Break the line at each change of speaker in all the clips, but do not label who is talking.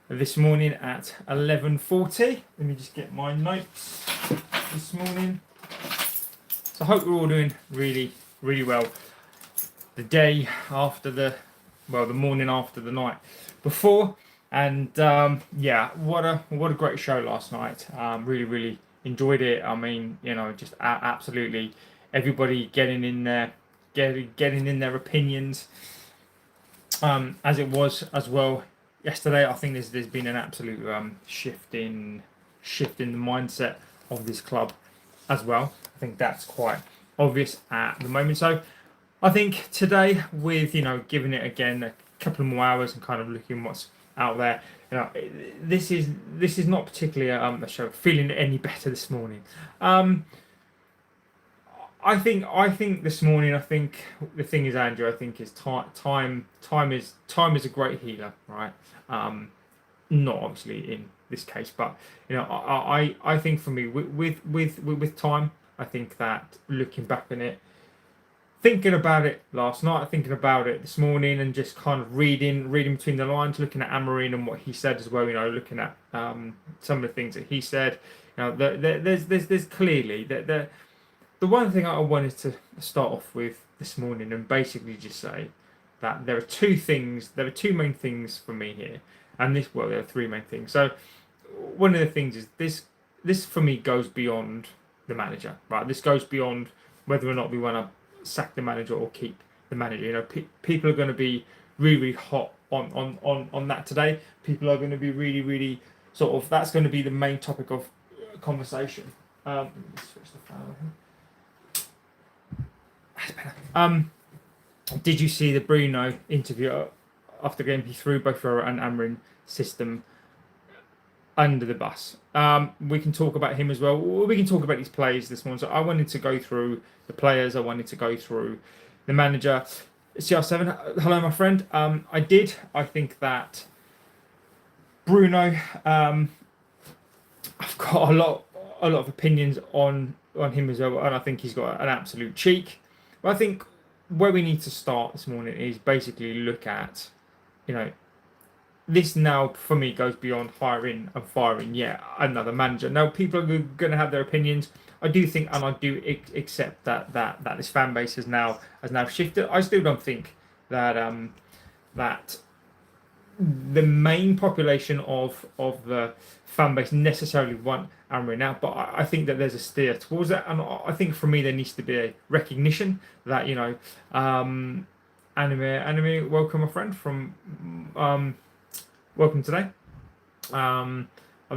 this morning at 11:40. Let me just get my notes this morning. So I hope we're all doing really, really well. The day after the morning after the night before, and yeah, what a great show last night. Really, really enjoyed it. I mean, just absolutely everybody getting in there, getting in their opinions. As it was as well yesterday. I think there's been an absolute shift in the mindset of this club as well. I think that's quite obvious at the moment. So I think today, with giving it again a couple more hours and kind of looking what's out there, this is not particularly a show feeling any better this morning. I think this morning. I think the thing is, Andrew. I think is time is a great healer, right? Not obviously in this case, but I think for me with time, I think that looking back on it, thinking about it last night, thinking about it this morning, and just kind of reading between the lines, looking at Amorin and what he said as well. Looking at some of the things that he said. There's clearly that the one thing I wanted to start off with this morning and basically just say that there are two main things for me here, and there are three main things. So one of the things is this for me goes beyond the manager, right? This goes beyond whether or not we want to sack the manager or keep the manager. People are going to be really, really hot on that today. People are going to be really, really sort of, that's going to be the main topic of conversation. Let me switch the file here. Did you see the Bruno interview after game? He threw both Ferrer and Amorin system under the bus. We can talk about him as well. We can talk about these players this morning. So I wanted to go through the players. I wanted to go through the manager. CR7, hello, my friend. I did. I think that Bruno. I've got a lot of opinions on him as well, and I think he's got an absolute cheek. But I think where we need to start this morning is basically look at, this now for me goes beyond hiring and firing yet another manager. Now people are going to have their opinions. I do think, and I do accept that this fan base has now shifted. I still don't think that that the main population of the fan base necessarily want Amorim now, but I think that there's a steer towards that, and I think for me there needs to be a recognition that Anime, welcome, my friend, from welcome today. I've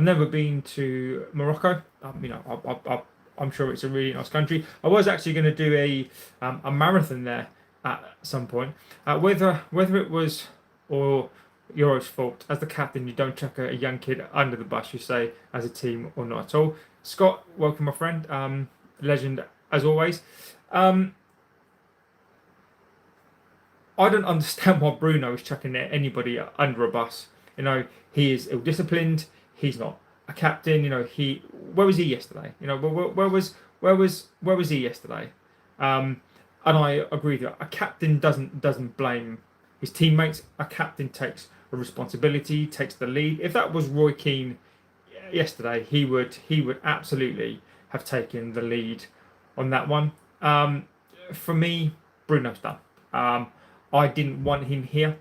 never been to Morocco. I'm sure it's a really nice country. I was actually going to do a marathon there at some point. Whether it was or your fault. As the captain, you don't chuck a young kid under the bus, you say, as a team, or not at all. Scott, welcome, my friend. Legend, as always. I don't understand why Bruno is chucking anybody under a bus. He is ill-disciplined. He's not a captain. Where was he yesterday? Where was he yesterday? And I agree with you. A captain doesn't blame his teammates. A captain takes a responsibility, takes the lead. If that was Roy Keane yesterday, he would absolutely have taken the lead on that one. For me, Bruno's done. I didn't want him here.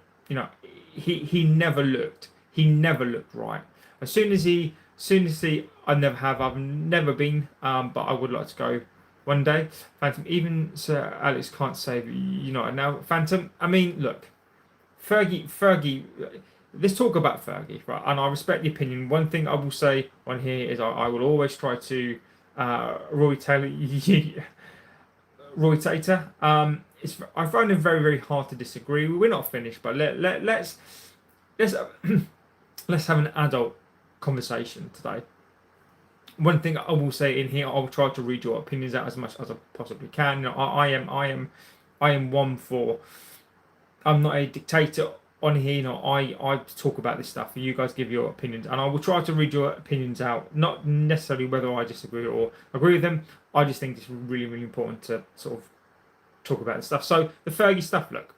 He never looked right. As soon as he, I've never been, but I would like to go one day. Phantom, even Sir Alex can't save now. Phantom, I mean, look, Fergie, let's talk about Fergie, right? And I respect the opinion. One thing I will say on here is I will always try to Roy Taylor. I find it very, very hard to disagree. We're not finished, but let's let's have an adult conversation today. One thing I will say in here, I will try to read your opinions out as much as I possibly can. I am one for. I'm not a dictator on here. I talk about this stuff. You guys give your opinions, and I will try to read your opinions out. Not necessarily whether I disagree or agree with them. I just think it's really, really important to sort of talk about this stuff. So the Fergie stuff, look,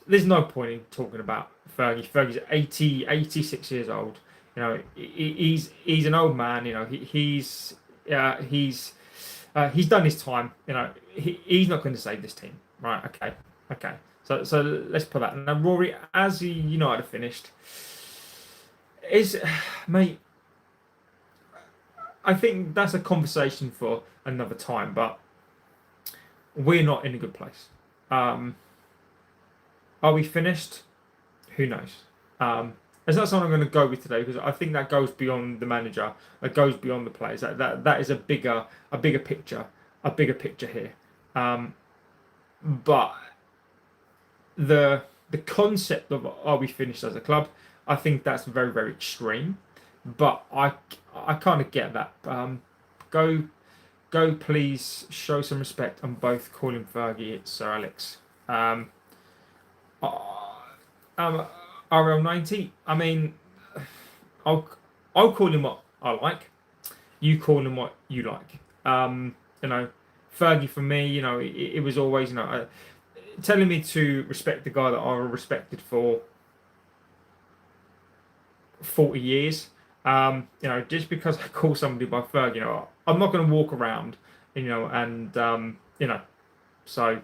there's no point in talking about Fergie. Fergie's 86 years old. You know, he's an old man. You know, he's done his time. You know, he's not going to save this team. Right? Okay. Okay. So let's put that. Now Rory, as United have finished, is mate. I think that's a conversation for another time. But we're not in a good place. Are we finished? Who knows? It's not something I'm going to go with today because I think that goes beyond the manager. That goes beyond the players. That is a bigger picture, here. But the concept of are we finished as a club? I think that's very, very extreme. But I kind of get that. Go, please show some respect and both call him Fergie. It's Sir Alex. RL90. I mean, I'll call him what I like. You call him what you like. You know, Fergie for me. You know, it was always telling me to respect the guy that I respected for 40 years. You know, just because I call somebody by Fergie, you know, I'm not going to walk around, you know, and you know, so.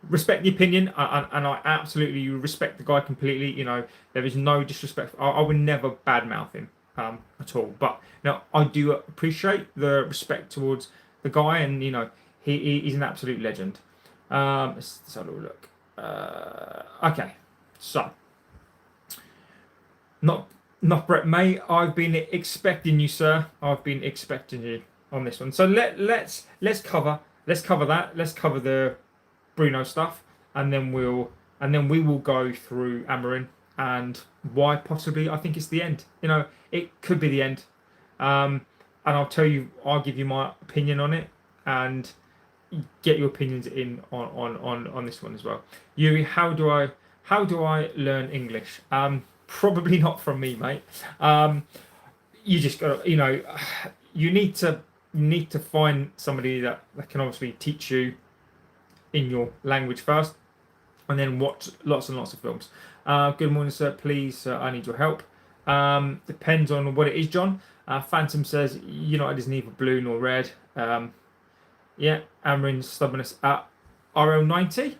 Respect the opinion, and I absolutely respect the guy completely. You know, there is no disrespect. I would never badmouth him at all. But you know, I do appreciate the respect towards the guy, and you know, he's an absolute legend. Let's have a look. Okay, so not Brett May. I've been expecting you, sir. I've been expecting you on this one. So let's cover that. Let's cover the Bruno stuff, and then we will go through Amorin and why possibly I think it's the end. You know, it could be the end, and I'll give you my opinion on it, and get your opinions in on this one as well. Yuri, how do I learn English? Probably not from me, mate. You just got to, you know, you need to find somebody that can obviously teach you in your language first, and then watch lots and lots of films. Good morning, sir. Please, I need your help. Depends on what it is, John. Phantom says United is neither blue nor red. Yeah, Amorin's stubbornness at RL90.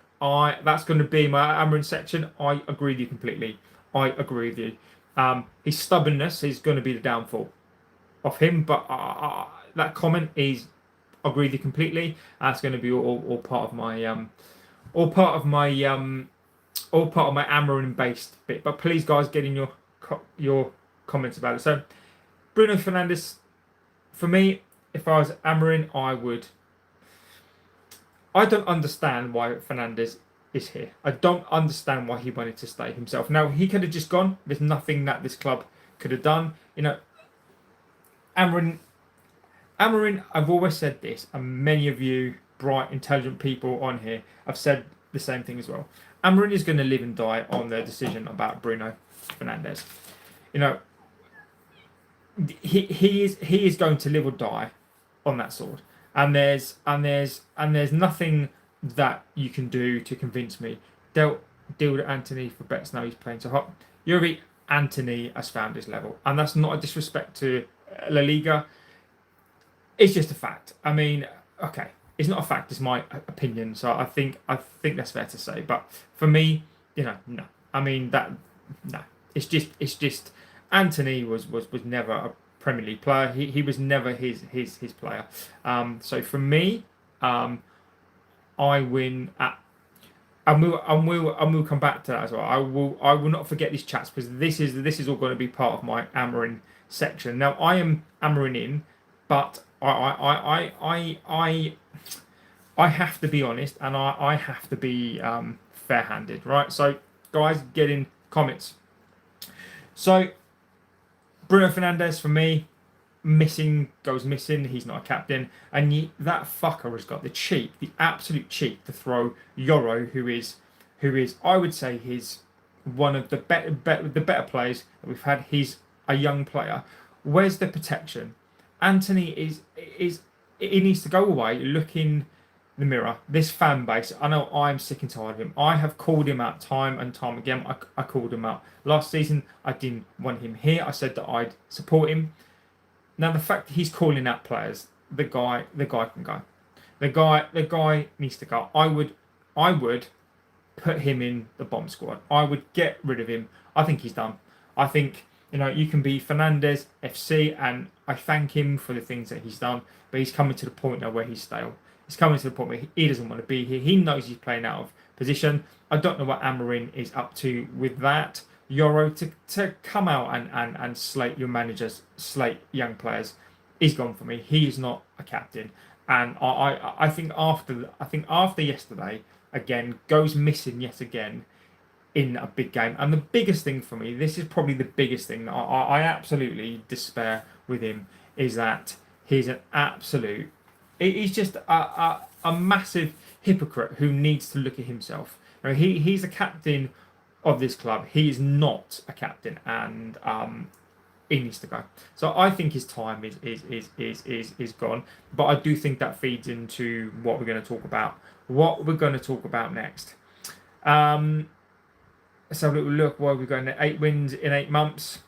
That's going to be my Amorin section. I agree with you completely. I agree with you. His stubbornness is going to be the downfall of him, but that comment is. I agree with you completely. That's going to be all part of my Amorin based bit. But please, guys, get in your comments about it. So, Bruno Fernandes, for me, if I was Amorin, I don't understand why Fernandes is here. I don't understand why he wanted to stay himself. Now he could have just gone. There's nothing that this club could have done. You know, Amorin, I've always said this, and many of you bright, intelligent people on here have said the same thing as well. Amorin is going to live and die on their decision about Bruno Fernandes. You know, he is going to live or die on that sword, and there's nothing that you can do to convince me. Deal with Anthony for bets now he's playing so hot. Yuri, Anthony has found his level, and that's not a disrespect to La Liga. It's just a fact. I mean, okay, it's not a fact. It's my opinion. So I think that's fair to say. But for me, you know, no. I mean no. It's just Anthony was never a Premier League player. He was never his player. So for me, I win at. And we'll come back to that as well. I will not forget these chats because this is all going to be part of my Amorin section. Now I am Amorin in, but I have to be honest, and I have to be fair-handed, right? So, guys, get in comments. So, Bruno Fernandes for me, goes missing. He's not a captain, and that fucker has got the absolute cheek to throw Yoro, who is I would say he's one of the better players that we've had. He's a young player. Where's the protection? Anthony he needs to go away looking the mirror. This fan base, I know I'm sick and tired of him. I have called him out time and time again. I called him out last season. I didn't want him here. I said that I'd support him. Now the fact that he's calling out players, the guy can go. The guy needs to go. I would put him in the bomb squad. I would get rid of him. I think he's done. I think, you can be Fernandes FC, and I thank him for the things that he's done, but he's coming to the point now where he's stale. He's coming to the point where he doesn't want to be here. He knows he's playing out of position. I don't know what Amorin is up to with that. Euro to come out and slate your managers, slate young players, is gone for me. He is not a captain, and I think after yesterday, again, goes missing yet again in a big game. And the biggest thing for me, this is probably the biggest thing that I absolutely despair with him, is that he's an absolute, he's just a massive hypocrite who needs to look at himself. He's a captain of this club. He is not a captain, and he needs to go. So I think his time is gone. But I do think that feeds into what we're going to talk about. What we're going to talk about next. Let's have a little look. Why we're going to 8 wins in 8 months.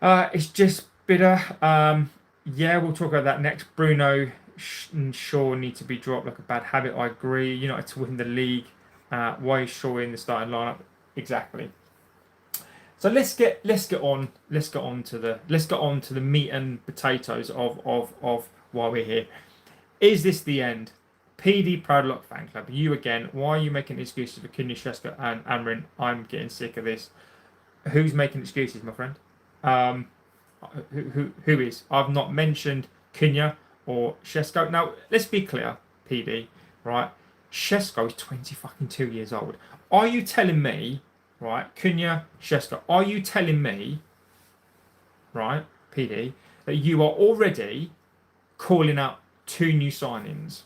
It's just bitter. Yeah, we'll talk about that next. Bruno and Shaw need to be dropped like a bad habit. I agree. United to win the league. Why is Shaw in the starting lineup? Exactly. So let's get on to the meat and potatoes of why we're here. Is this the end? PD Proudlock fan club. You again. Why are you making excuses for Cunha, Sheska and Amorin? I'm getting sick of this. Who's making excuses, my friend? Who is? I've not mentioned Cunha or Shesko. Now let's be clear, PD. Right? Shesko is 22 years old. Are you telling me, right, Cunha, Shesko, are you telling me, right, PD, that you are already calling out 2 new signings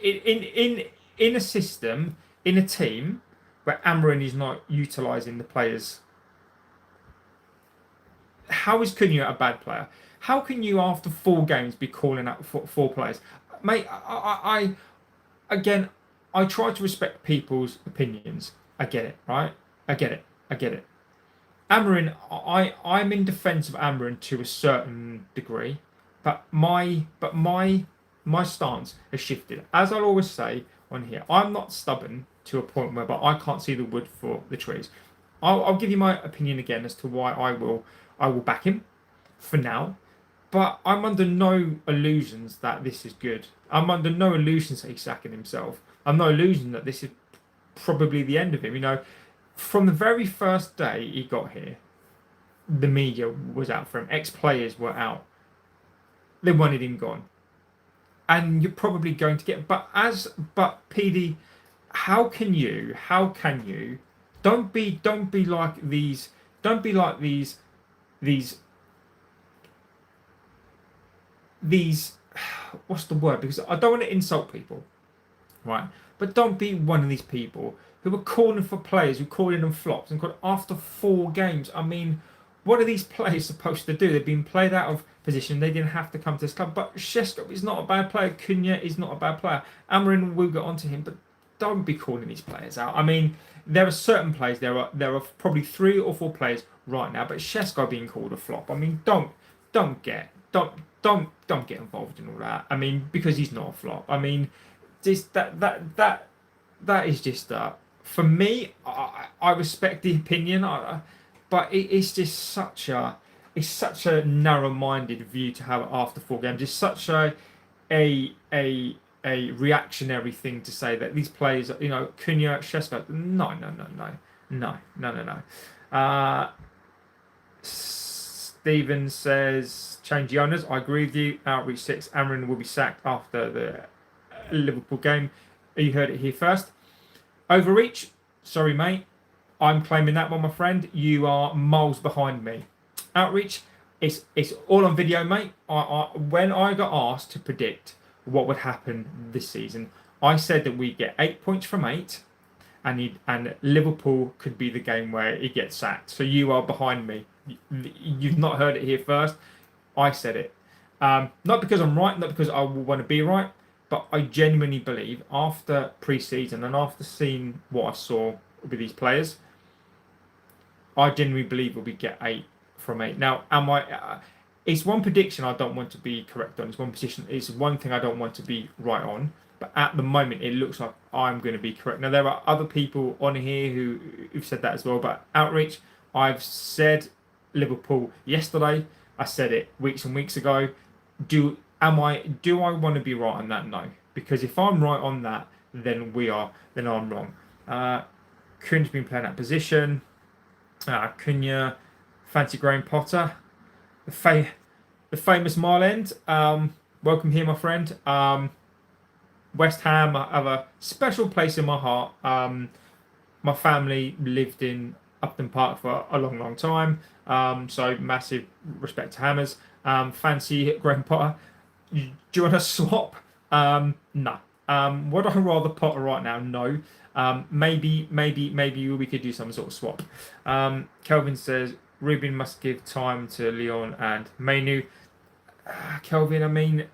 in a system, in a team where Amorin is not utilising the players? How is Cunha a bad player? How can you, after 4 games, be calling out 4 players? Mate, I try to respect people's opinions. I get it, right? I get it. Amorin, I'm in defence of Amorin to a certain degree, but my stance has shifted. As I'll always say on here, I'm not stubborn to a point where I can't see the wood for the trees. I'll give you my opinion again as to why I will back him for now. But I'm under no illusions that this is good. I'm under no illusions that he's sacking himself. I'm no illusion that this is probably the end of him. From the very first day he got here, the media was out for him. Ex-players were out. They wanted him gone. And you're probably going to get... But PD, how can you... Don't be like these... Don't be like these... What's the word? Because I don't want to insult people, right? But don't be one of these people who are calling for players who calling them flops and called after 4 games. I mean, what are these players supposed to do? They've been played out of position. They didn't have to come to this club. But Shesko is not a bad player. Cunha is not a bad player. Amorin will get onto him, but don't be calling these players out. I mean, there are certain players. There are probably 3 or 4 players right now, but Shesko being called a flop. I mean, don't get involved in all that. I mean, because he's not a flop. I mean, just that is just for me. I respect the opinion, but it's just such a narrow-minded view to have after 4 games. It's such a reactionary thing to say that these players, Cunha, Shesko. No. Stephen says, change the owners. I agree with you. Outreach 6. Amorin will be sacked after the Liverpool game. You heard it here first. Overreach. Sorry, mate. I'm claiming that one, my friend. You are miles behind me. Outreach. It's all on video, mate. When I got asked to predict what would happen this season, I said that we get 8 points from 8, and Liverpool could be the game where it gets sacked. So you are behind me. You've not heard it here first. I said it. Not because I'm right, not because I will want to be right, but I genuinely believe after pre-season and after seeing what I saw with these players, I genuinely believe we get 8 from 8. Now, am I? It's one prediction I don't want to be correct on. It's one position. It's one thing I don't want to be right on. But at the moment, it looks like I'm going to be correct. Now, there are other people on here who've said that as well. But outreach, I've said Liverpool yesterday. I said it weeks and weeks ago. Do I want to be right on that? No, because if I'm right on that, then I'm wrong. Kuhn's been playing that position. Cunha, fancy Graham Potter, the famous Marland. Welcome here, my friend. West Ham have a special place in my heart. My family lived in Upton Park for a long, long time. So massive respect to Hammers. Fancy Graham Potter. Do you want to swap? No. Would I rather Potter right now? No. Maybe we could do some sort of swap. Kelvin says Ruben must give time to Leon and Mainu. Kelvin, I mean,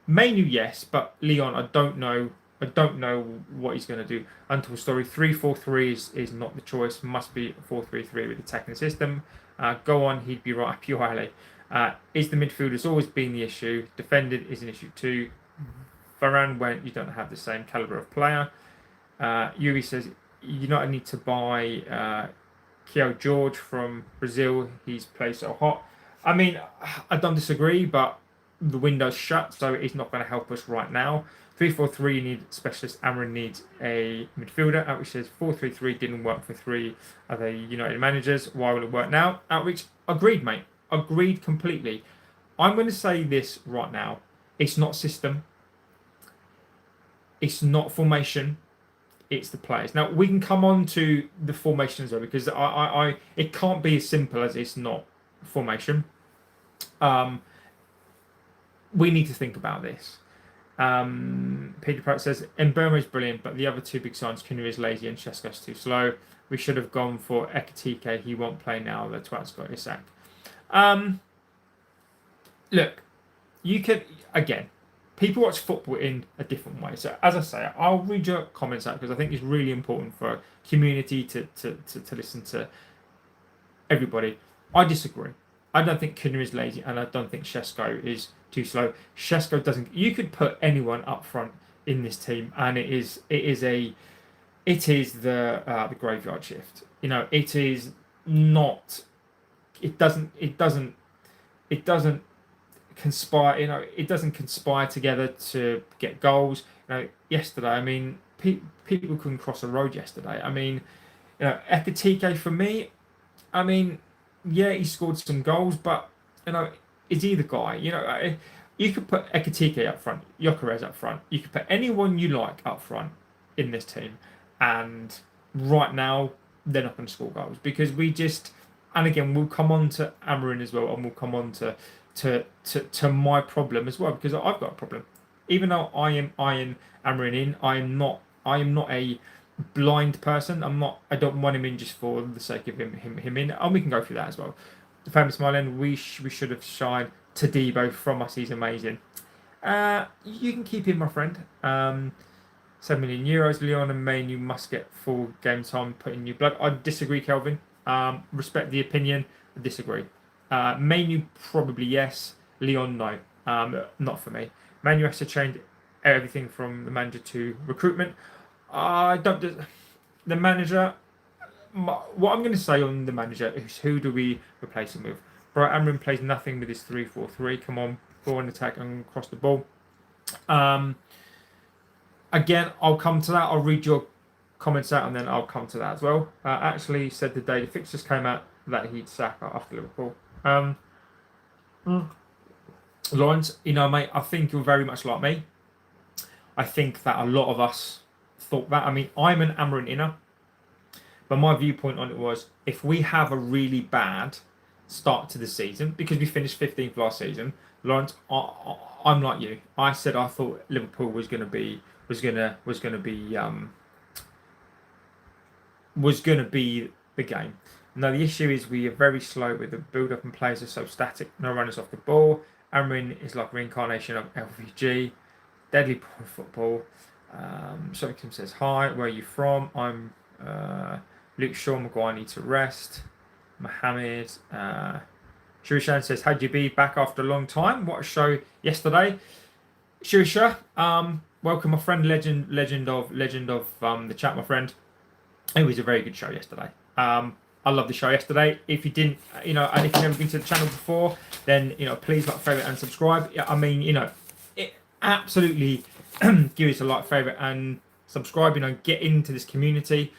Mainu, yes, but Leon, I don't know. I don't know what he's going to do. Until story 3-4-3 is not the choice. Must be 4-3-3 with attacking system. Go on, he'd be right up your alley. Is the midfielder's always been the issue? Defending is an issue too. Varane went, you don't have the same caliber of player. Yuri says you not need to buy Kiel George from Brazil. He's played so hot. I mean, I don't disagree, but the window's shut, so it's not going to help us right now. 3-4-3, you need specialist. Amorin needs a midfielder. Outreach says 4-3-3 didn't work for 3 other United managers. Why will it work now? Outreach, agreed, mate. Agreed completely. I'm going to say this right now. It's not system. It's not formation. It's the players. Now we can come on to the formation as well, because it can't be as simple as it's not formation. We need to think about this. Peter Pratt says Mbeumo is brilliant, but the other two big signs, Cunha is lazy and Shesko's too slow. We should have gone for Ekitike. He won't play now. The twat's got his sack. Look, you can again. People watch football in a different way. So as I say, I'll read your comments out because I think it's really important for a community to listen to everybody. I disagree. I don't think Cunha is lazy, and I don't think Shesko is too slow. Shesko doesn't. You could put anyone up front in this team, and it is the graveyard shift. You know, it is not. It doesn't conspire. You know, it doesn't conspire together to get goals. You know, yesterday, I mean, people couldn't cross a road yesterday. I mean, you know, Ekitike for me, I mean, yeah, he scored some goals, but you know, is he the guy? You know, you could put Ekitike up front, Gyökeres up front. You could put anyone you like up front in this team, and right now they're not going to score goals because we just. And again, we'll come on to Amorin as well, and we'll come on to my problem as well, because I've got a problem. Even though I am Amorin in, I am not a blind person. I don't want him in just for the sake of him in, and we can go through that as well. The famous Marlon, we should have signed Todibo from us. He's amazing. You can keep him, my friend. 7 million euros. Leon and Main, you must get full game time put in new blood. I disagree, Kelvin. Respect the opinion. I disagree. Manu probably yes. Leon no. Not for me. Manu has to change everything from the manager to recruitment. I don't. The manager. What I'm going to say on the manager is who do we replace him with? Bright Amorim plays nothing with his 3-4-3. Come on, ball and attack and cross the ball. Again, I'll come to that. I'll read your comments out and then I'll come to that as well. Actually said the day the fixtures came out that he'd sack after Liverpool. Lawrence, you know, mate, I think you're very much like me. I think that a lot of us thought that. I mean, I'm an Amorin inner, but my viewpoint on it was if we have a really bad start to the season, because we finished 15th last season, Lawrence, I'm like you. I said I thought Liverpool was going to be the game. No, the issue is we are very slow with the build-up and players are so static. No runners off the ball. Amorin is like reincarnation of LVG. Deadly poor football. Something says, hi, where are you from? I'm Luke Shaw McGuire, need to rest. Mohammed. Shirishan says, how'd you be back after a long time? What a show yesterday. Shirisha, welcome, my friend, legend of the chat, my friend. It was a very good show yesterday. I love the show yesterday. If you didn't, and if you've never been to the channel before, then please like, favorite, and subscribe. I mean, it absolutely give us a like, favorite, and subscribe. Get into this community.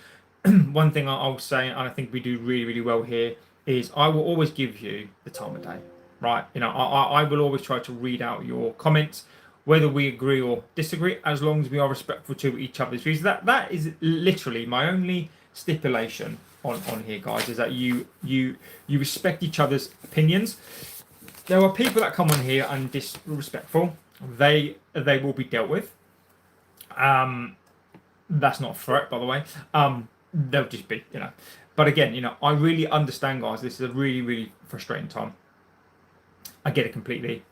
One thing I'll say, and I think we do really, really well here, is I will always give you the time of day, right? I will always try to read out your comments, whether we agree or disagree, as long as we are respectful to each other's views. That is literally my only stipulation on here, guys, is that you respect each other's opinions. There are people that come on here and disrespectful. They will be dealt with. That's not a threat, by the way. They'll just be, But again, I really understand, guys. This is a really, really frustrating time. I get it completely.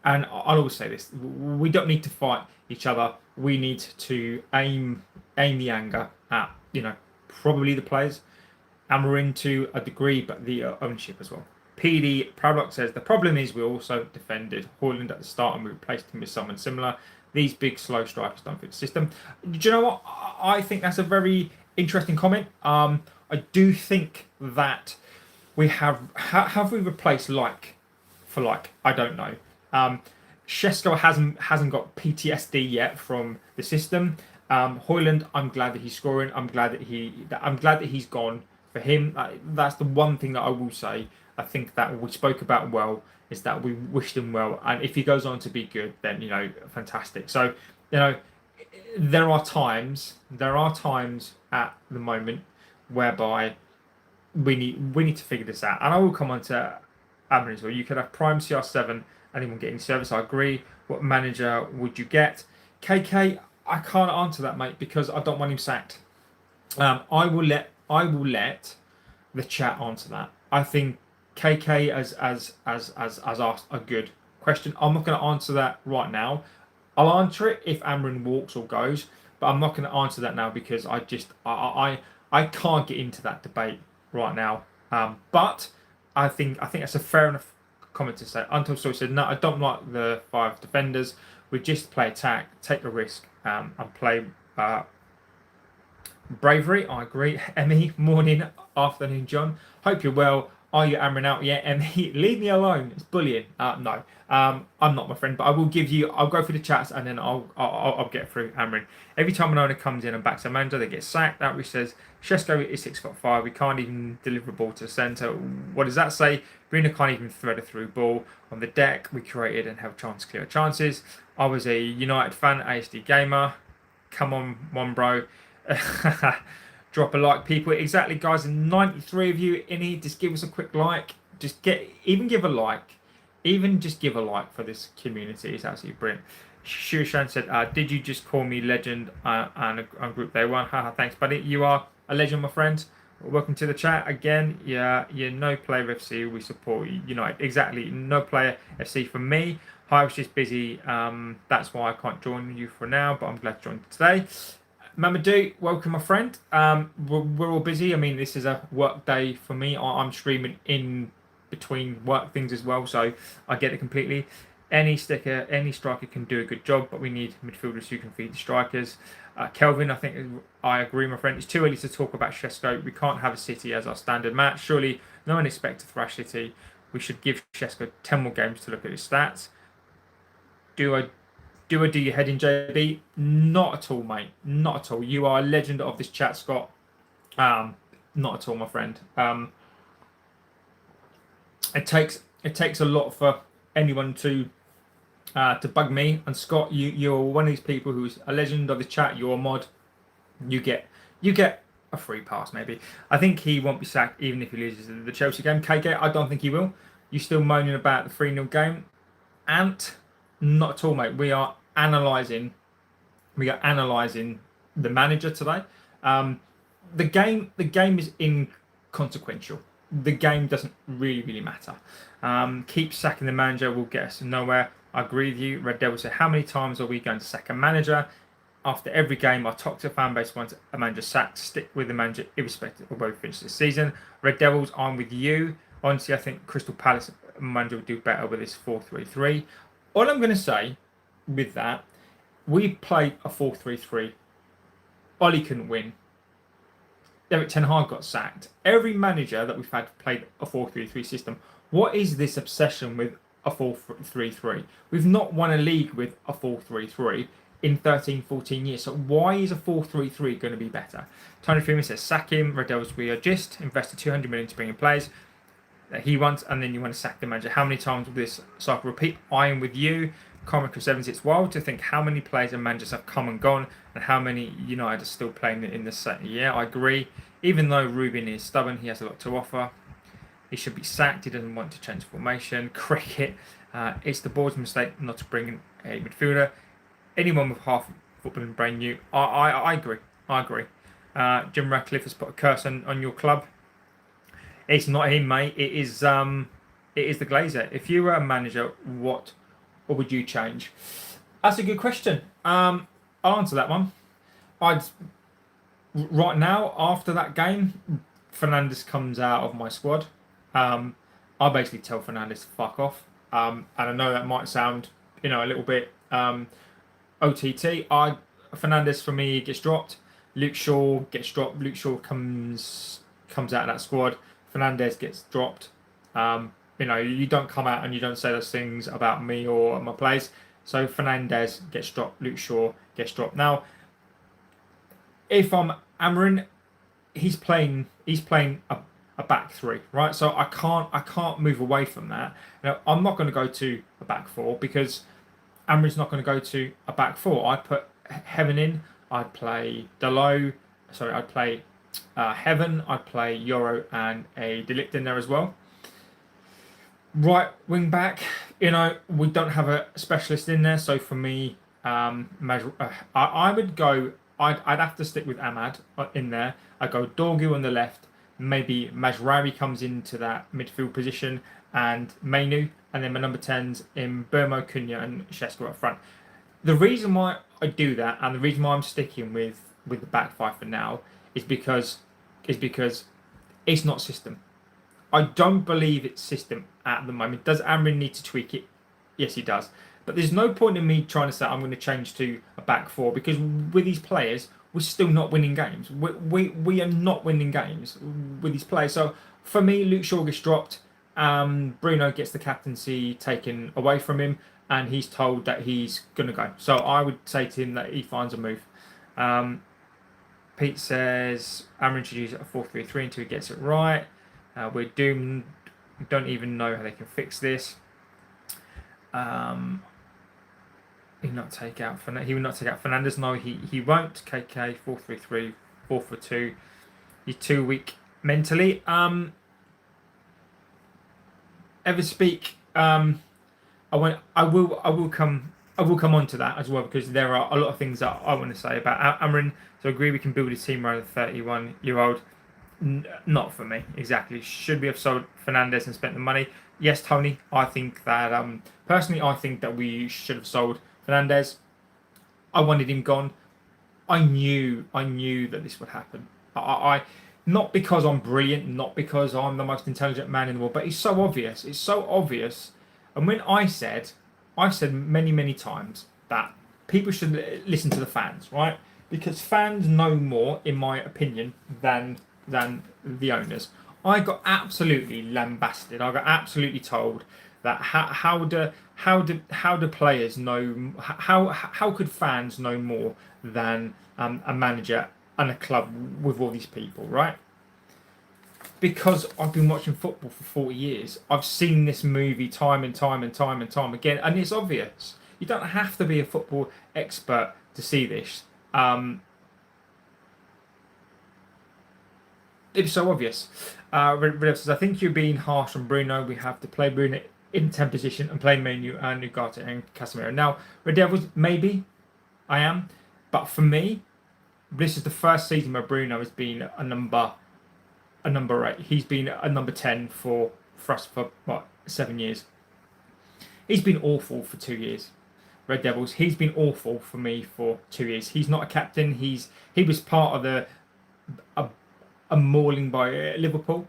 And I'll always say this: we don't need to fight each other. We need to aim the anger at, probably the players, Amorin to a degree, but the ownership as well. PD Proudlock says the problem is we also defended Højlund at the start and we replaced him with someone similar. These big slow strikers don't fit the system. Do you know what? I think that's a very interesting comment. I do think that we have we replaced like for like? I don't know. Šeško hasn't got PTSD yet from the system. Højlund, I'm glad that he's scoring. I'm glad that he's gone. For him, that's the one thing that I will say. I think that we spoke about well is that we wished him well, and if he goes on to be good, then fantastic. So there are times at the moment whereby we need to figure this out, and I will come on to Amorin as well. You could have prime CR7, anyone getting service. I agree. What manager would you get? KK, I can't answer that, mate, because I don't want him sacked. I will let the chat answer that. I think KK has asked a good question. I'm not going to answer that right now. I'll answer it if Amorin walks or goes, but I'm not going to answer that now because I can't get into that debate right now. But I think that's a fair enough comment to say. Until so said, no, I don't like the 5 defenders. We just play attack, take a risk, and play bravery. I agree. Emmy, morning, afternoon, John. Hope you're well. Are you Amorin out yet, Emmy? Leave me alone. It's bullying. No, I'm not, my friend. But I will give you. I'll go through the chats and then I'll get through Amorin. Every time an owner comes in and backs a manager, they get sacked. That which says Šeško is 6'5". We can't even deliver a ball to the centre. What does that say? Bruno can't even thread a through ball on the deck. We created and have chance clear chances. I was a United fan, ASD gamer. Come on, bro. Drop a like, people. Exactly, guys. 93 of you in here. Just give us a quick like. Give a like. Even just give a like for this community. It's absolutely brilliant. Shushan said, did you just call me legend and group day one? Haha, thanks, buddy. You are a legend, my friend. Welcome to the chat again. Yeah, no player FC. We support United. Exactly. No player FC for me. I was just busy. That's why I can't join you for now, but I'm glad to join today. Mamadou, welcome, my friend. We're all busy. I mean, this is a work day for me. I'm streaming in between work things as well, so I get it completely. Any striker can do a good job, but we need midfielders who can feed the strikers. Kelvin, I agree, my friend. It's too early to talk about Šeško. We can't have a City as our standard match. Surely no one expects to thrash City. We should give Šeško 10 more games to look at his stats. Do I do your head in, JB? Not at all, mate. Not at all. You are a legend of this chat, Scott. Not at all, my friend. It takes a lot for anyone to bug me. And Scott, you're one of these people who's a legend of the chat. You're a mod. You get a free pass, maybe. I think he won't be sacked even if he loses the Chelsea game. KK, I don't think he will. You still moaning about the 3-0 game? Ant, not at all, mate. We are analysing the manager today. The game is inconsequential. the game doesn't really matter. Keep sacking the manager will get us nowhere. I agree with you. Red Devil said, how many times are we going to sack a manager? After every game, our toxic fan base wants a manager sacked. Stick with the manager, irrespective of where we finish this season. Red Devils, I'm with you. Honestly, I think Crystal Palace manager will do better with this 4-3-3. All I'm going to say with that, we played a 4-3-3. Ollie couldn't win. Eric Ten Hag got sacked. Every manager that we've had played a 4-3-3 system. What is this obsession with a 4-3-3? We've not won a league with a 4-3-3 in 13, 14 years. So why is a 4-3-3 going to be better? Tony Freeman says, sack him. Red Devils, we are just invested 200 million to bring in players that he wants, and then you want to sack the manager. How many times will this cycle repeat? I am with you. Comic of Sevens, it's wild to think how many players and managers have come and gone, and how many United are still playing in the set. Yeah, I agree. Even though Ruben is stubborn, he has a lot to offer. He should be sacked. He doesn't want to change formation. Cricket, it's the board's mistake not to bring in a midfielder. Anyone with half footballing brain knew. I agree. I agree. Jim Ratcliffe has put a curse on your club. It's not him, mate. It is the Glazer. If you were a manager, what would you change? That's a good question. I'll answer that one. Right now, after that game, Fernandes comes out of my squad. I basically tell Fernandes to fuck off. And I know that might sound, a little bit OTT. Fernandes for me gets dropped. Luke Shaw gets dropped. Luke Shaw comes out of that squad. Fernandes gets dropped. You don't come out and you don't say those things about me or my players. So Fernandes gets dropped. Luke Shaw gets dropped. Now, if I'm Amorin, he's playing a back three, right? So I can't move away from that. Now, I'm not going to go to a back four because Amorin's not going to go to a back four. I'd put Heaven in. I'd play Dalot. Sorry, I'd play Heaven. I'd play Euro and a Delict in there as well. Right wing back, we don't have a specialist in there. So for me, I would go. I'd have to stick with Ahmad in there. I'd go Dorgu on the left. Maybe Majrawi comes into that midfield position and Mainu, and then my number 10s in Burmo, Cunha and Shesko up front. The reason why I do that and the reason why I'm sticking with the back five for now is because it's not system. I don't believe it's system at the moment. Does Amorim need to tweak it? Yes, he does. But there's no point in me trying to say I'm going to change to a back four because with these players, we're still not winning games. We are not winning games with these players. So for me, Luke Shaw gets dropped. Bruno gets the captaincy taken away from him, and he's told that he's going to go. So I would say to him that he finds a move. Pete says Amorim introduced a 4-3-3 until he gets it right. We're doomed. We don't even know how they can fix this. He will not take out Fernandes. No, he won't. KK 4-3-3, 4-4-2. He's too weak mentally. Ever speak? I will come on to that as well because there are a lot of things that I want to say about Amorim. So I agree we can build a team around a 31-year-old. Not for me, exactly. Should we have sold Fernandes and spent the money? Yes, Tony. I think that personally, I think that we should have sold Fernandes. I wanted him gone. I knew that this would happen. I not because I'm brilliant, not because I'm the most intelligent man in the world, but it's so obvious. It's so obvious. And when I said many times that people should listen to the fans, right? Because fans know more, in my opinion, than the owners. I got absolutely lambasted. I got absolutely told that how do players know, how could fans know more than a manager and a club with all these people, right? Because I've been watching football for 40 years. I've seen this movie time and time again, and it's obvious. You don't have to be a football expert to see this. It's so obvious. Redev says, I think you're being harsh on Bruno. We have to play Bruno in 10 position and play Menu and Ugarte and Casemiro. Now, Redev, maybe I am, but for me, this is the first season where Bruno has been a number a number 8. He's been a number 10 for us for what, 7 years. He's been awful for 2 years. Red Devils. He's been awful for me for 2 years. He's not a captain. He was part of a mauling by Liverpool.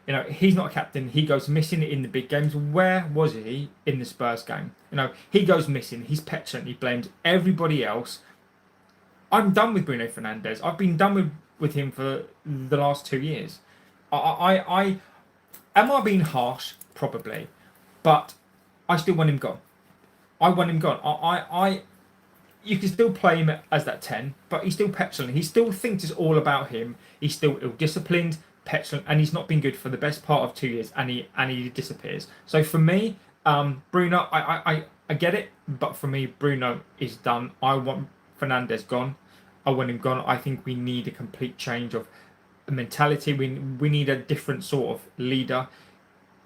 You know, he's not a captain. He goes missing in the big games. Where was he in the Spurs game? You know, he goes missing. He's petulant. He blames everybody else. I'm done with Bruno Fernandes. I've been done with him for the last 2 years. Am I being harsh? Probably, but I still want him gone. I want him gone. You can still play him as that 10, but he's still petulant. He still thinks it's all about him. He's still ill-disciplined, petulant, and he's not been good for the best part of 2 years, and he disappears. So for me, Bruno, I get it, but for me, Bruno is done. I want Fernandes gone. I want him gone. I think we need a complete change of mentality. We need a different sort of leader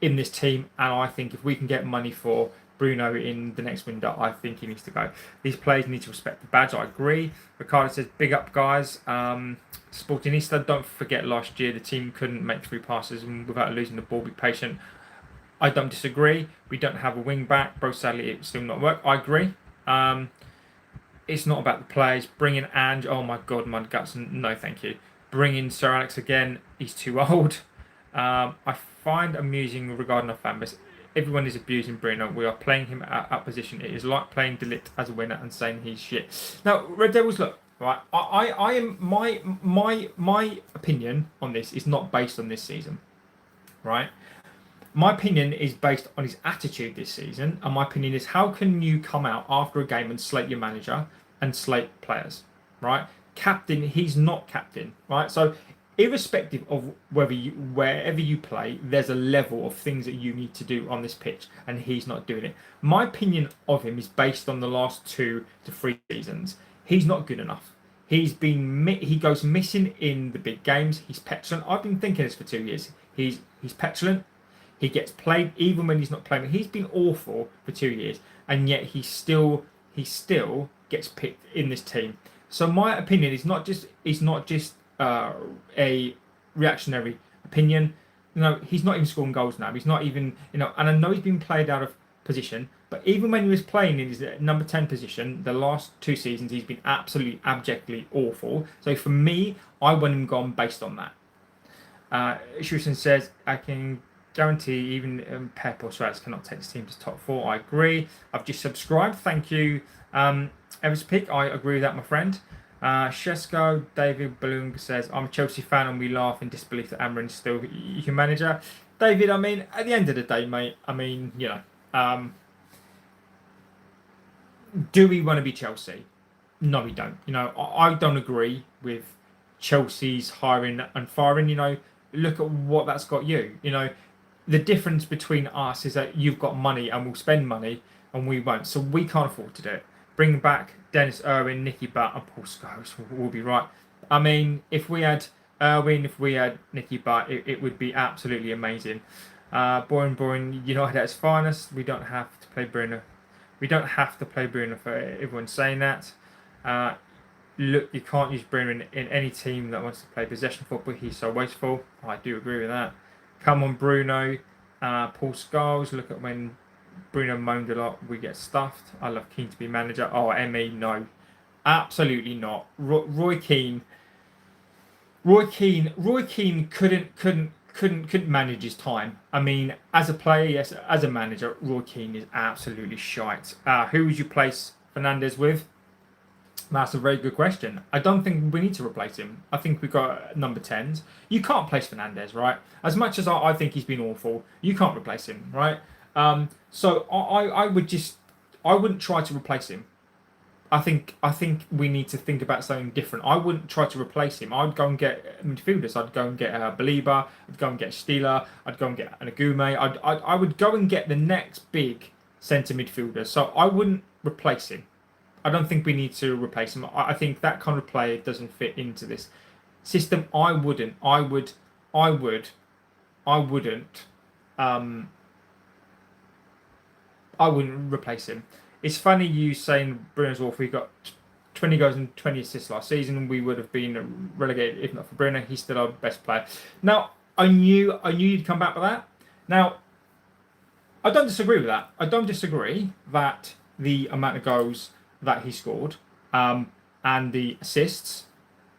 in this team, and I think if we can get money for Bruno in the next window, I think he needs to go. These players need to respect the badge. I agree. Ricardo says, big up, guys. Sportingista, don't forget last year the team couldn't make 3 passes without losing the ball. Be patient. I don't disagree. We don't have a wing back. Bro, sadly, it will still not work. I agree. It's not about the players. Bring in Ange. Oh my God, my guts. No, thank you. Bring in Sir Alex again. He's too old. I find amusing regarding our fan base. Everyone is abusing Bruno. We are playing him at position. It is like playing De Ligt as a winner and saying he's shit. Now, Red Devils, look, right. I am my opinion on this is not based on this season, right? My opinion is based on his attitude this season, and my opinion is how can you come out after a game and slate your manager and slate players, right? Captain, he's not captain, right? So irrespective of wherever you play, there's a level of things that you need to do on this pitch, and he's not doing it. My opinion of him is based on the last 2 to 3 seasons. He's not good enough. He goes missing in the big games. He's petulant. I've been thinking this for 2 years. He's petulant. He gets played even when he's not playing. He's been awful for 2 years, and yet he still gets picked in this team. So my opinion is not just a reactionary opinion. You know, he's not even scoring goals now. He's not even, and I know he's been played out of position, but even when he was playing in his number 10 position, the last 2 seasons, he's been absolutely abjectly awful. So for me, I want him gone based on that. Shusen says, I can guarantee even Pep or Suarez cannot take this team to top 4. I agree. I've just subscribed. Thank you, Everspeak. I agree with that, my friend. Shesko David Balloon says, I'm a Chelsea fan and we laugh in disbelief that Amorin is still your manager. David, I mean, at the end of the day, mate, I mean, you know, do we want to be Chelsea? No, we don't. You know, I don't agree with Chelsea's hiring and firing. You know, look at what that's got you. You know, the difference between us is that you've got money and we'll spend money and we won't. So we can't afford to do it. Bring back Dennis Irwin, Nicky Butt and Paul Scholes will be right. I mean, if we had Irwin, if we had Nicky Butt, it would be absolutely amazing. Boring, United at its finest. We don't have to play Bruno. We don't have to play Bruno for everyone saying that. Look, you can't use Bruno in any team that wants to play possession football. He's so wasteful. I do agree with that. Come on, Bruno. Paul Scholes. Look at when Bruno moaned a lot. We get stuffed. I love Keane to be manager. Oh, ME, no. Absolutely not. Roy Keane couldn't manage his time. I mean, as a player, yes. As a manager, Roy Keane is absolutely shite. Who would you place Fernandes with? That's a very good question. I don't think we need to replace him. I think we've got number 10s. You can't place Fernandes, right? As much as I think he's been awful, you can't replace him, right? So I wouldn't try to replace him. I think we need to think about something different. I wouldn't try to replace him. I'd go and get midfielders. I'd go and get Belieber. I'd go and get Stieler. I'd go and get Anagume. I would go and get the next big centre midfielder. So I wouldn't replace him. I don't think we need to replace him. I think that kind of player doesn't fit into this system. I wouldn't replace him. It's funny you saying Bruno's awful. He got 20 goals and 20 assists last season. We would have been relegated if not for Bruno. He's still our best player. Now, I knew you'd come back with that. Now, I don't disagree with that. I don't disagree that the amount of goals that he scored, and the assists.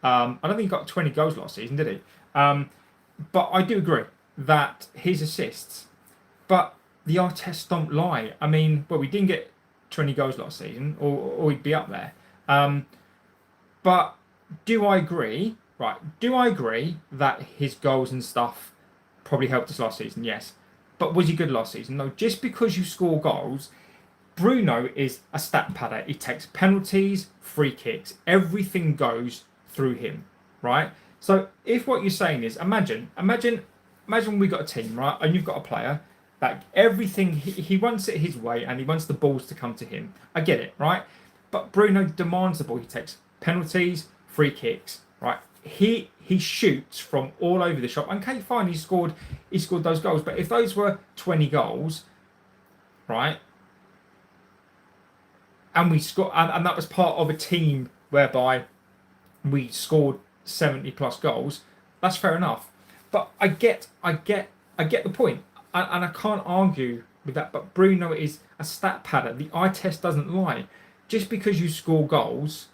I don't think he got 20 goals last season, did he? But I do agree that his assists, but the eye tests don't lie. I mean, well, we didn't get 20 goals last season, or we'd be up there. But do I agree? Right. Do I agree that his goals and stuff probably helped us last season? Yes. But was he good last season? No. Just because you score goals, Bruno is a stat padder. He takes penalties, free kicks. Everything goes through him, right? So if what you're saying is, imagine we got a team, right, and you've got a player that everything he wants it his way, and he wants the balls to come to him. I get it, right? But Bruno demands the ball. He takes penalties, free kicks, right? He shoots from all over the shop. Okay, fine, he scored those goals. But if those were 20 goals, right, and we scored, and that was part of a team whereby we scored 70 plus goals, that's fair enough. But I get the point, and I can't argue with that. But Bruno is a stat padder. The eye test doesn't lie. Just because you score goals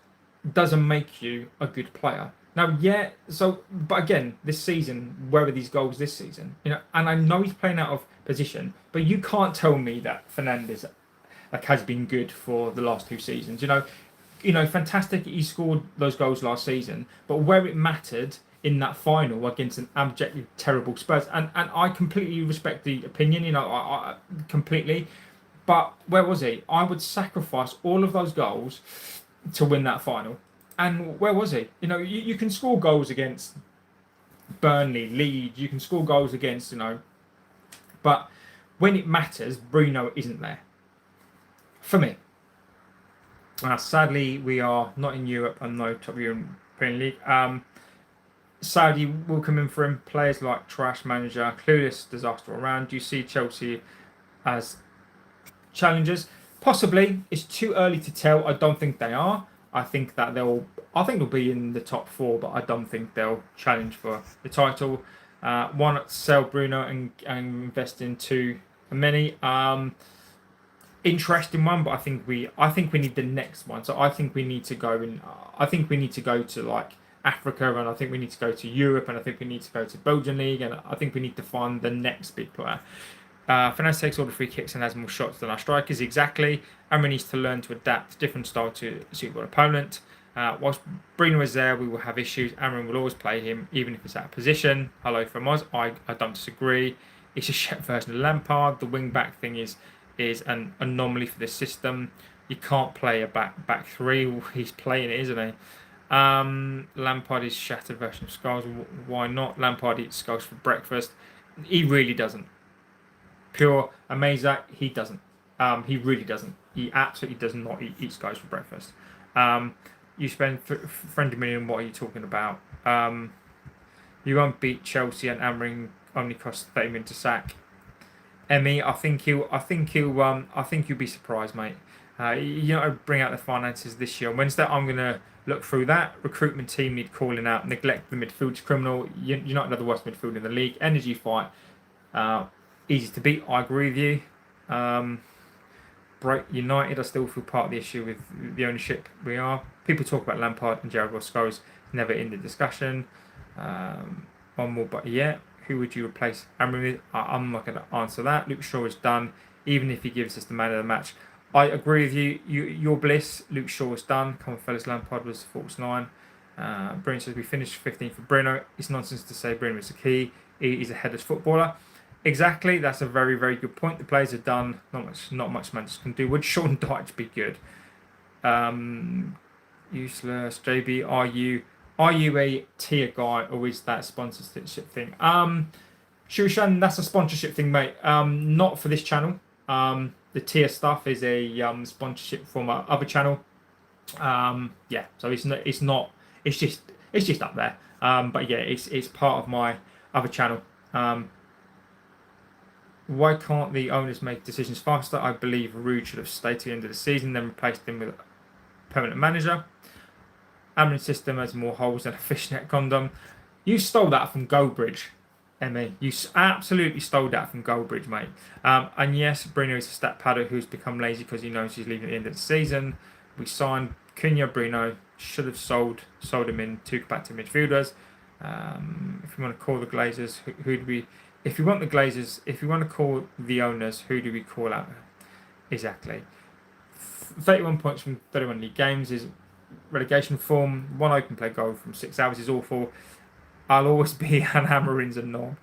doesn't make you a good player. Now, yeah. So, but again, this season, where are these goals this season? You know, and I know he's playing out of position, but you can't tell me that Fernandes has been good for the last 2 seasons. Fantastic. He scored those goals last season, but where it mattered in that final against an abjectly terrible Spurs, and I completely respect the opinion. I completely. But where was he? I would sacrifice all of those goals to win that final. And where was he? You can score goals against Burnley, Leeds. You can score goals against, but when it matters, Bruno isn't there. For me. Sadly, we are not in Europe and no top European Premier League. Saudi will come in for him. Players like trash manager, clueless, disaster around. Do you see Chelsea as challengers? Possibly. It's too early to tell. I don't think they are. I think they'll be in the top 4, but I don't think they'll challenge for the title. Why not sell Bruno and invest into many? Interesting one, but I think we need the next one. So I think we need to go to like Africa, and I think we need to go to Europe, and I think we need to go to Belgian League, and I think we need to find the next big player. Fernandes takes all the free kicks and has more shots than our strikers. Exactly. Amorin needs to learn to adapt different style to a suitable opponent. Whilst Bruno is there, we will have issues. Amorin will always play him, even if it's out of position. Hello from Oz. I don't disagree. It's a shit version of Lampard. The wing back thing is an anomaly for this system. You can't play a back 3. He's playing it, isn't he? Lampard is shattered version of Skulls. Why not? Lampard eats Skulls for breakfast. He really doesn't. Pure amazing. He doesn't. He really doesn't. He absolutely does not eat Skulls for breakfast. You spend 300 million. What are you talking about? You won't beat Chelsea, and Amorim only cost 30 million to sack. Emmy, I think you'll be surprised, mate. Bring out the finances this year. On Wednesday, I'm gonna look through that. Recruitment team need calling out. Neglect the midfield's criminal. United are the worst midfield in the league. Energy fight. Easy to beat. I agree with you. United, I still feel part of the issue with the ownership. We are. People talk about Lampard and Gerrard Scholes, never in the discussion. One more, but yeah. Who would you replace Amorim with? I'm not going to answer that. Luke Shaw is done, even if he gives us the man of the match. I agree with you. Your bliss. Luke Shaw is done. Come on, fellas. Lampard was false 9. Bruno says we finished 15th for Bruno. It's nonsense to say Bruno is the key. He is a headless footballer. Exactly. That's a very, very good point. The players are done. Not much managers can do. Would Sean Dyche be good? Useless. JB, are you a tier guy, or is that a sponsorship thing? Shushan, that's a sponsorship thing, mate. Not for this channel. The tier stuff is a sponsorship from our other channel. Yeah, so it's just up there. But yeah, it's part of my other channel. Why can't the owners make decisions faster? I believe Ruud should have stayed to the end of the season, then replaced him with a permanent manager. Amorin's system has more holes than a fishnet condom. You stole that from Goldbridge, Emmy, you absolutely stole that from Goldbridge, mate. And yes, Bruno is a stat padder who's become lazy because he knows he's leaving at the end of the season. We signed Cunha. Bruno should have sold him in two compacted midfielders. If you want to call the Glazers, who do we? If you want the Glazers, if you want to call the owners, who do we call out? Exactly. 31 points from 31 league games is relegation form. One open play goal from 6 hours is awful. I'll always be an Amorin's a norm.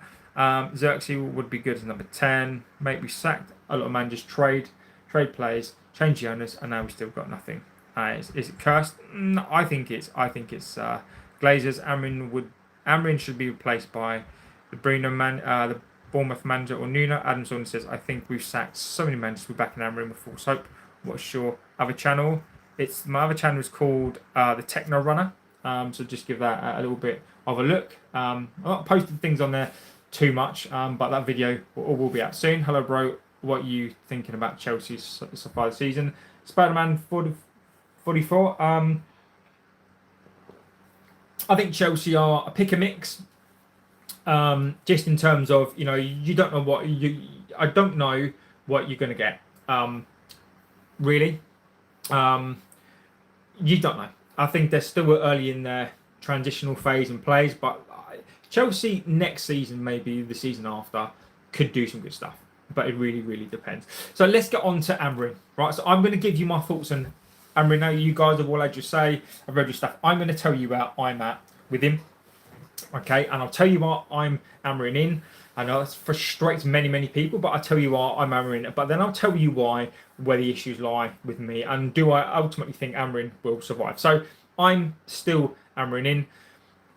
Xerxes would be good as number 10. Mate, we sacked a lot of managers, trade players, change the owners, and now we still got nothing. Is it cursed? No, I think it's Glazers. Amorin should be replaced by the the Bournemouth manager or Nuno. Adam Saunders says, I think we've sacked so many managers. We're back in Amorin with false hope. What's your other channel? My other channel is called the Techno Runner. So just give that a little bit of a look. I'm not posting things on there too much, but that video will be out soon. Hello, bro. What are you thinking about Chelsea so far this season? Spider-Man 44. I think Chelsea are a pick a mix. Just in terms of, you don't know what I don't know what you're going to get. Really. You don't know. I think they're still early in their transitional phase and plays, but Chelsea next season, maybe the season after, could do some good stuff. But it really, really depends. So let's get on to Amorim, right? So I'm going to give you my thoughts on Amorim. Now, you guys have all had your say. I've read your stuff. I'm going to tell you where I'm at with him, okay? And I'll tell you what I'm Amorim in. I know that frustrates many, many people, but I'll tell you why I'm Amorim. But then I'll tell you where the issues lie with me, and do I ultimately think Amorim will survive. So I'm still Amorim in.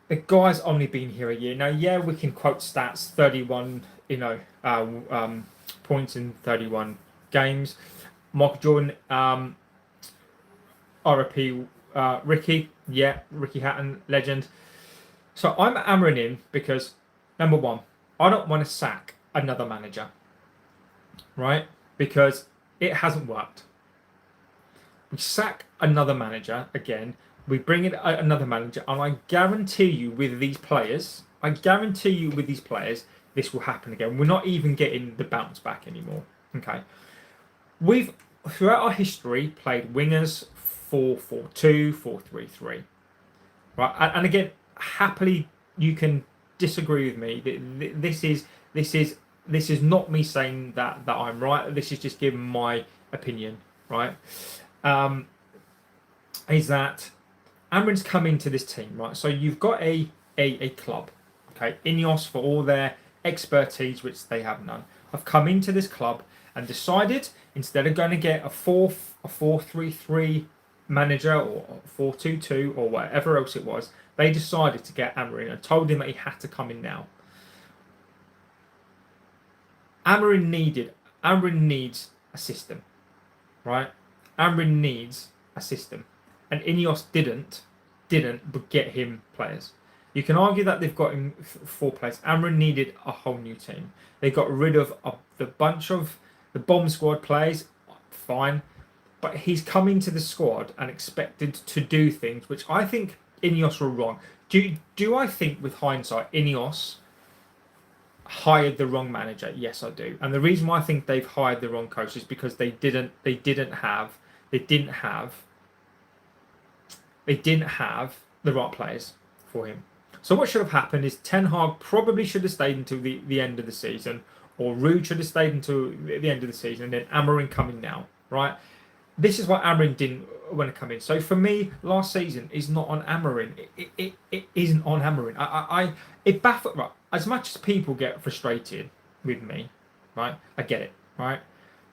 The guy's only been here a year now. Yeah, we can quote stats: 31, points in 31 games. Mark Jordan, RIP, Ricky, Ricky Hatton, legend. So I'm Amorim in because number one, I don't want to sack another manager, right? Because it hasn't worked. We sack another manager again. We bring in another manager, and I guarantee you with these players, this will happen again. We're not even getting the bounce back anymore. Okay. We've, throughout our history, played wingers 4-4-2, 4-3-3. Right? And again, happily, you can disagree with me. This is not me saying that I'm right. This is just giving my opinion, right? Is that Amorim's come into this team, right? So you've got a club, okay? Ineos, for all their expertise, which they have none, have come into this club and decided, instead of going to get a 4-3-3 manager or 4-2-2 or whatever else it was, they decided to get Amorim and told him that he had to come in now. Amorim needs a system, right? Amorim needs a system, and Ineos didn't get him players. You can argue that they've got him 4 players. Amorim needed a whole new team. They got rid of the bunch of the bomb squad players, fine, but he's come into the squad and expected to do things which I think Ineos were wrong. Do I think, with hindsight, Ineos hired the wrong manager? Yes, I do. And the reason why I think they've hired the wrong coach is because they didn't have the right players for him. So what should have happened is Ten Hag probably should have stayed until the end of the season, or Ruud should have stayed until the end of the season, and then Amorim coming now, right? This is why Amorim didn't want to come in. So for me, last season is not on Amorim. It isn't on Amorim. It baffles, right? As much as people get frustrated with me, right? I get it, right?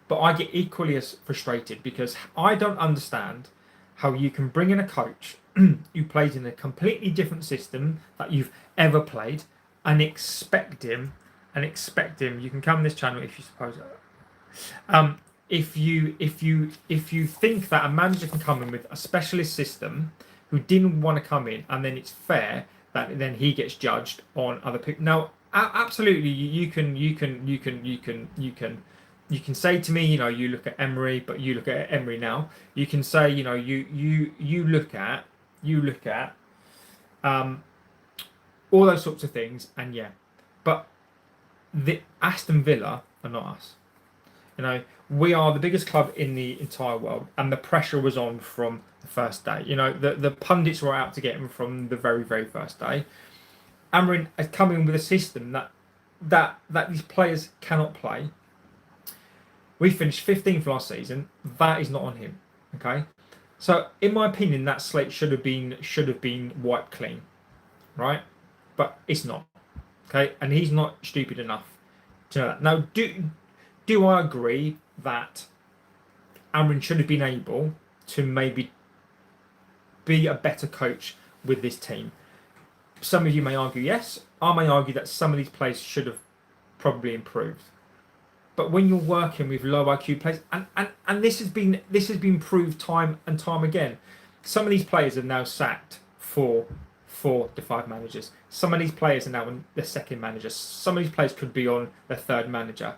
But I get equally as frustrated because I don't understand how you can bring in a coach who plays in a completely different system that you've ever played and expect him. You can come on this channel if you suppose. If you think that a manager can come in with a specialist system who didn't want to come in, and then it's fair that then he gets judged on other people. Now, absolutely, you can say to me, you look at Emery, but you look at Emery now. You can say, you look at all those sorts of things, and yeah, but the Aston Villa are not us. You know, we are the biggest club in the entire world, and the pressure was on from the first day. You know, the pundits were out to get him from the very, very first day. Amorin has come in with a system that these players cannot play. We finished 15th last season. That is not on him. Okay, so in my opinion, that slate should have been wiped clean, right? But it's not. Okay, and he's not stupid enough to know that. Now, do I agree that Amorin should have been able to maybe be a better coach with this team? Some of you may argue yes. I may argue that some of these players should have probably improved. But when you're working with low IQ players, and this has been proved time and time again, some of these players are now sacked for 4 to 5 managers. Some of these players are now on their second manager. Some of these players could be on their third manager.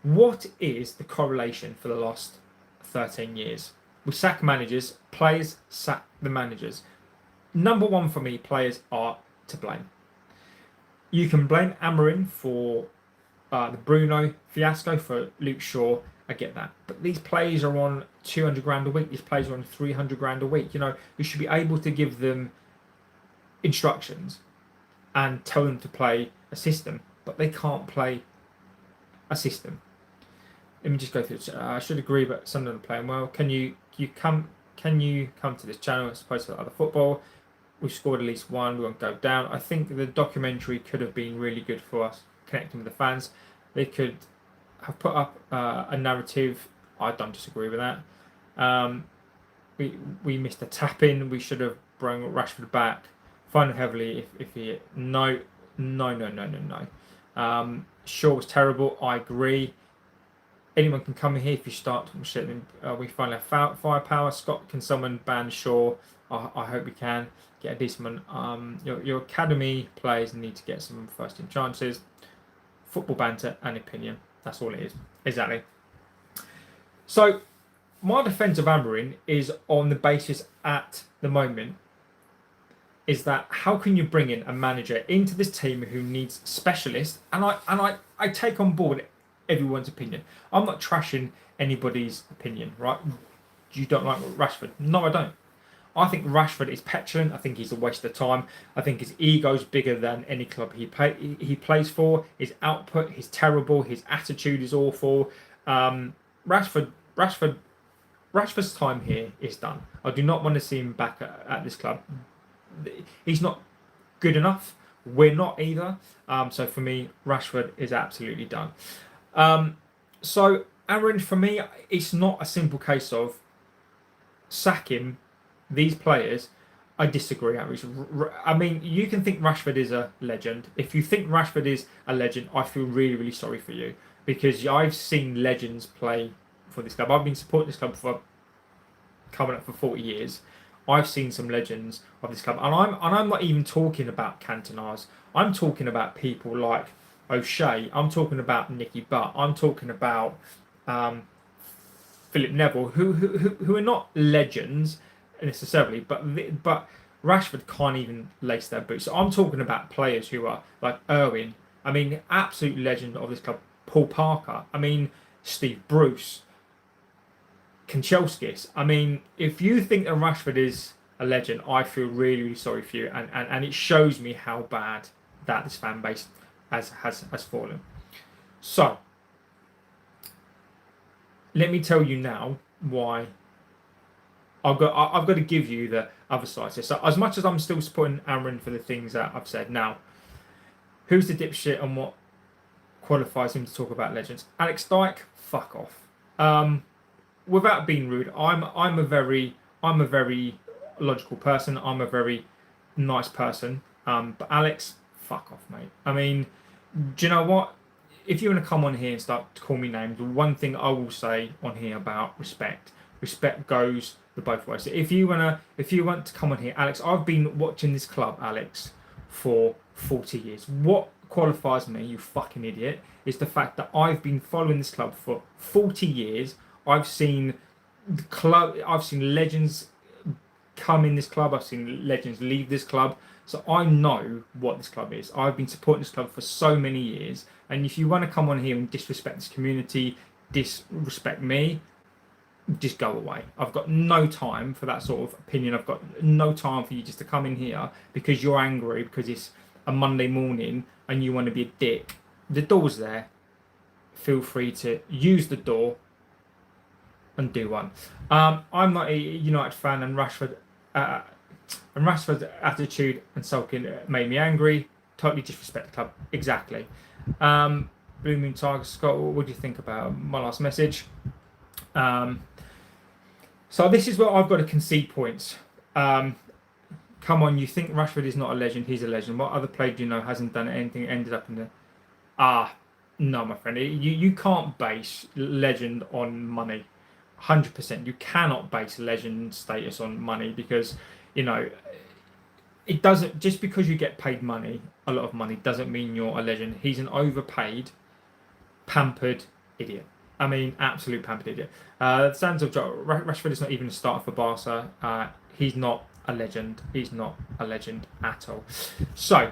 What is the correlation for the last 13 years? We sack managers, players sack the managers. Number one for me, players are to blame. You can blame Amorim for the Bruno fiasco, for Luke Shaw. I get that, but these players are on 200 grand a week. These players are on 300 grand a week. You know, you should be able to give them instructions and tell them to play a system, but they can't play a system. Let me just go through this. I should agree, but some of them are playing well. Can you come to this channel as opposed to other football? We've scored at least one. We won't go down. I think the documentary could have been really good for us, connecting with the fans. They could have put up a narrative. I don't disagree with that. We missed a tap in. We should have brought Rashford back. Final heavily if he no. Shaw was terrible. I agree. Anyone can come in here if you start talking shit. Then we finally have firepower. Scott, can someone ban Shaw? I hope we can get a decent one. Your academy players need to get some first team chances. Football banter and opinion. That's all it is. Exactly. So my defence of Amorim is on the basis at the moment is that how can you bring in a manager into this team who needs specialists? And I take on board everyone's opinion. I'm not trashing anybody's opinion, right? You don't like Rashford? No, I don't. I think Rashford is petulant. I think he's a waste of time. I think his ego's bigger than any club he plays for. His output is terrible. His attitude is awful. Rashford's time here is done. I do not want to see him back at this club. He's not good enough. We're not either. So for me, Rashford is absolutely done. So Amorim, for me, it's not a simple case of sack him. These players, I disagree. I mean, you can think Rashford is a legend. If you think Rashford is a legend, I feel really, really sorry for you, because I've seen legends play for this club. I've been supporting this club for coming up for 40 years. I've seen some legends of this club, and I'm not even talking about Cantona's. I'm talking about people like O'Shea. I'm talking about Nicky Butt. I'm talking about Philip Neville, who are not legends necessarily, but Rashford can't even lace their boots. So I'm talking about players who are like Irwin. I mean, absolute legend of this club. Paul Parker. I mean, Steve Bruce. Kanchelskis. I mean, if you think that Rashford is a legend, I feel really, really sorry for you, and it shows me how bad that this fan base has fallen. So let me tell you now why I've got to give you the other side. So as much as I'm still supporting Amorim for the things that I've said, now who's the dipshit and what qualifies him to talk about legends? Alex Dyke, fuck off. Without being rude, I'm a very logical person. I'm a very nice person. But Alex, fuck off, mate. I mean, do you know what? If you want to come on here and start to call me names, the one thing I will say on here about respect goes the both ways. So if you want to come on here, Alex, I've been watching this club, Alex, for 40 years. What qualifies me, you fucking idiot, is the fact that I've been following this club for 40 years. I've seen the club. I've seen legends come in this club. I've seen legends leave this club. So I know what this club is. I've been supporting this club for so many years. And if you want to come on here and disrespect this community, disrespect me, just go away. I've got no time for that sort of opinion. I've got no time for you just to come in here because you're angry because it's a Monday morning and you want to be a dick. The door's there. Feel free to use the door and do one. I'm not a United fan, and Rashford's attitude and sulking made me angry. Totally disrespect the club. Exactly. Blooming Tiger Scott, what do you think about my last message? So this is where I've got to concede points. Come on, you think Rashford is not a legend? He's a legend. What other player do you know hasn't done anything, ended up in the... No, my friend. You can't base legend on money. 100%. You cannot base legend status on money because, it doesn't... Just because you get paid money, a lot of money, doesn't mean you're a legend. He's an overpaid, pampered idiot. I mean, absolute pampered idiot. Sands of Rashford is not even a starter for Barca. He's not a legend. He's not a legend at all. So,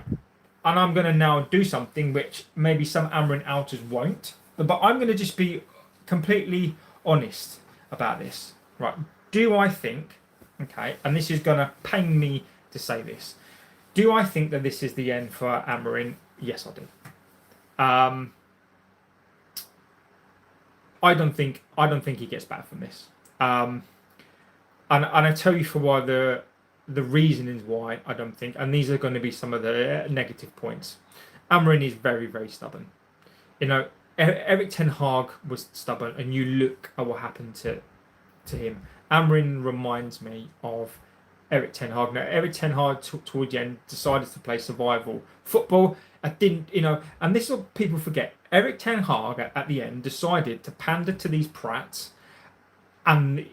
and I'm going to now do something which maybe some Amorin outers won't, but I'm going to just be completely honest about this. Right? Do I think, okay, and this is going to pain me to say this, do I think that this is the end for Amorin? Yes, I do. I don't think he gets back from this, and I tell you for why the reason is why I don't think, and these are going to be some of the negative points. Amorin is very, very stubborn. Eric Ten Hag was stubborn, and you look at what happened to him. Amorin reminds me of Eric Ten Hag. Now, Eric Ten Hag toward the end decided to play survival football. And this is what people forget. Eric Ten Hag at the end decided to pander to these prats, and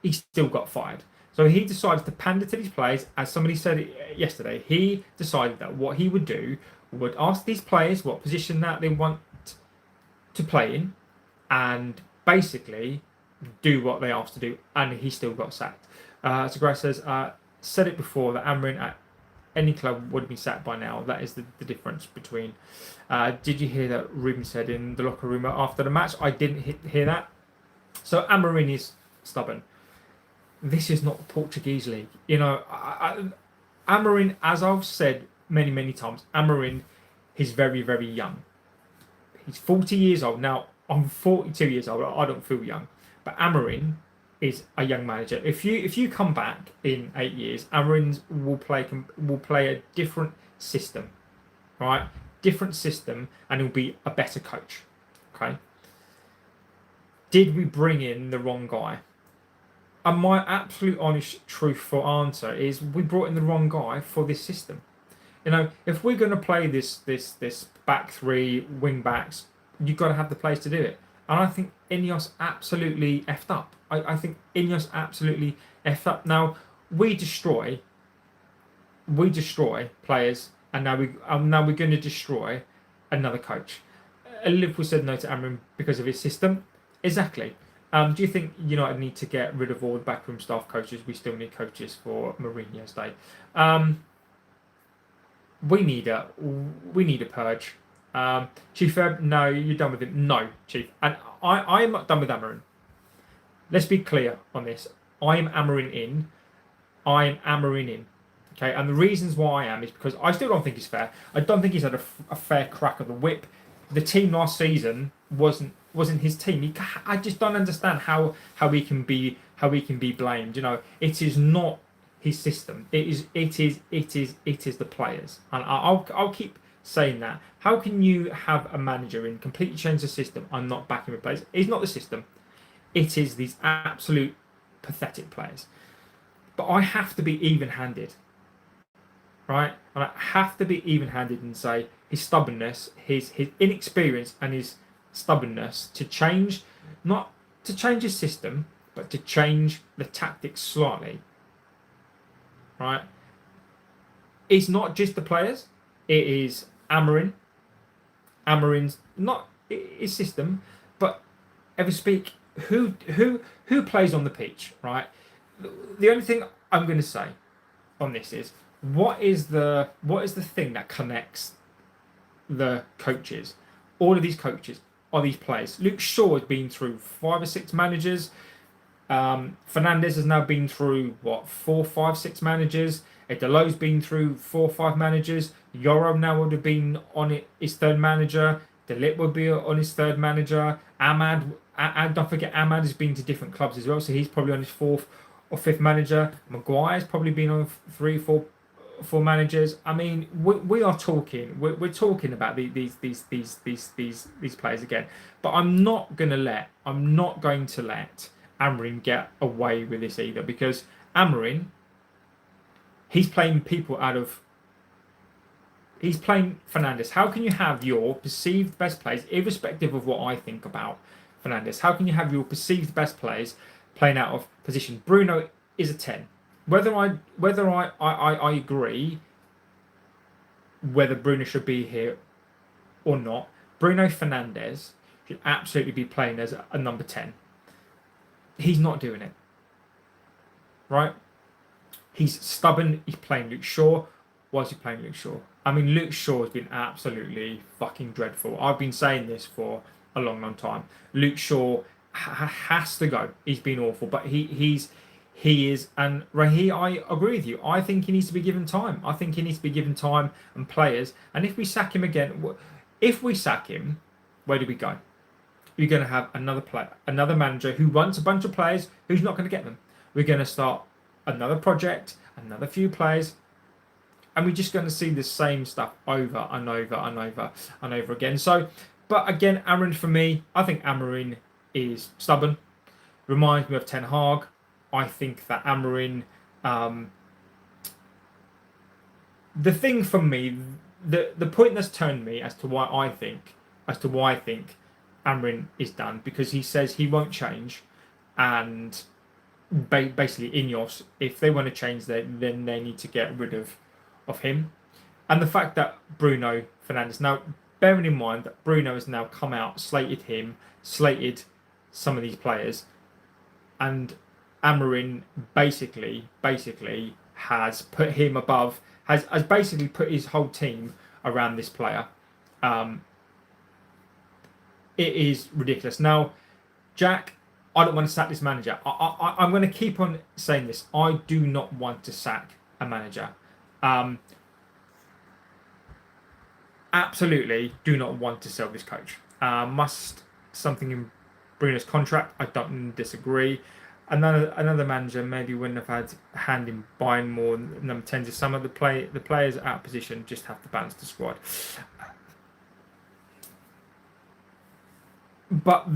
he still got fired. So he decided to pander to these players. As somebody said yesterday, he decided that what he would do would ask these players what position that they want to play in, and basically do what they asked to do, and he still got sacked. So Grace says, said it before that Amorin at any club would have been sacked by now. That is the difference between. Did you hear that Ruben said in the locker room after the match? I didn't hear that. So Amorin is stubborn. This is not the Portuguese league. Amorin, as I've said many, many times, Amorin is very, very young. He's 40 years old. Now, I'm 42 years old. I don't feel young. But Amorin is a young manager. If you come back in 8 years, Amorin will play a different system, right? Different system, and he'll be a better coach. Okay. Did we bring in the wrong guy? And my absolute honest truthful answer is we brought in the wrong guy for this system. If we're going to play this back three wing backs, you've got to have the players to do it. And I think Ineos absolutely effed up. I think Ineos absolutely effed up. Now we destroy players, and now we're going to destroy another coach. Liverpool said no to Amorim because of his system. Exactly. Do you think United need to get rid of all the backroom staff coaches? We still need coaches for Mourinho's day. We need a purge. Chief, no, you're done with him. No, Chief, and I am not done with Amorim. Let's be clear on this. I am Amorim in. Okay, and the reasons why I am is because I still don't think he's fair. I don't think he's had a fair crack of the whip. The team last season wasn't his team. I just don't understand how he can be blamed. It is not his system. It is the players, and I'll keep saying that. How can you have a manager in completely change the system and not back him with players? It's not the system. It is these absolute pathetic players. But I have to be even-handed, right? And I have to be even-handed and say his stubbornness, his inexperience, and his stubbornness to change, not to change his system, but to change the tactics slightly, right? It's not just the players. It is Amorin's not his system, but ever speak who plays on the pitch, right? The only thing I'm going to say on this is what is the thing that connects the coaches? All of these coaches are these players. Luke Shaw has been through 5 or 6 managers. Fernandes has now been through what 4, 5, 6 managers. Edelow's been through 4 or 5 managers. Yoro now would have been on his third manager. Delit would be on his third manager. And don't forget Ahmad has been to different clubs as well, so he's probably on his fourth or fifth manager. Maguire's probably been on 3, 4 managers. I mean, we are talking. We're talking about these players again. But I'm not going to let Amorin get away with this either, because Amorin, he's playing people out of. He's playing Fernandes. How can you have your perceived best players, irrespective of what I think about Fernandes? How can you have your perceived best players playing out of position? Bruno is a 10. Whether I agree whether Bruno should be here or not, Bruno Fernandes should absolutely be playing as a number 10. He's not doing it. Right? He's stubborn. He's playing Luke Shaw. Why is he playing Luke Shaw? I mean, Luke Shaw has been absolutely fucking dreadful. I've been saying this for a long, long time. Luke Shaw has to go. He's been awful, but he is. And Rahi, I agree with you. I think he needs to be given time. I think he needs to be given time and players. And if we sack him again, where do we go? You're going to have another manager who wants a bunch of players who's not going to get them. We're going to start another project, another few players, and we're just going to see the same stuff over and over and over and over again. So, but again, Amorin for me, I think Amorin is stubborn. Reminds me of Ten Hag. I think that Amorin, the thing for me, the point that's turned me as to why I think Amorin is done, because he says he won't change, and basically Ineos, if they want to change, then they need to get rid of him. And the fact that Bruno Fernandes, now bearing in mind that Bruno has now come out, slated some of these players, and Amorin basically has put him above, has basically put his whole team around this player. It is ridiculous. Now, Jack, I don't want to sack this manager. I'm going to keep on saying this. I do not want to sack a manager. Absolutely do not want to sell this coach. Must something in Bruno's contract? I don't disagree. Another manager maybe wouldn't have had a hand in buying more number 10s. Some of the players out of position just have to balance the squad. But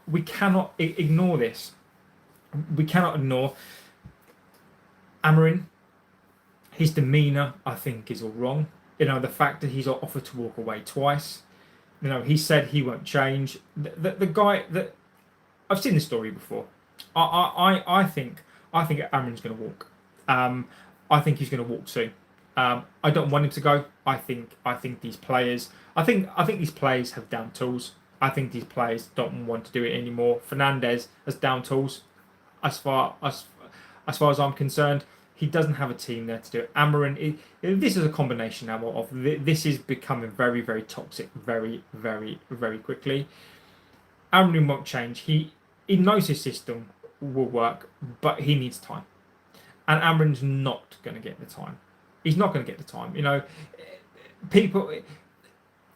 we cannot ignore this. We cannot ignore Amorin. His demeanour, I think, is all wrong. The fact that he's offered to walk away twice. He said he won't change. The guy that I've seen this story before. I think Amorin's going to walk. I think he's going to walk soon. I don't want him to go. I think these players. I think these players have down tools. I think these players don't want to do it anymore. Fernandes has down tools. As far as I'm concerned, he doesn't have a team there to do it. Amorin, this is a combination now of this is becoming very, very toxic, very, very, very quickly. Amorin won't change. He knows his system will work, but he needs time. And Amorin's not going to get the time. He's not going to get the time.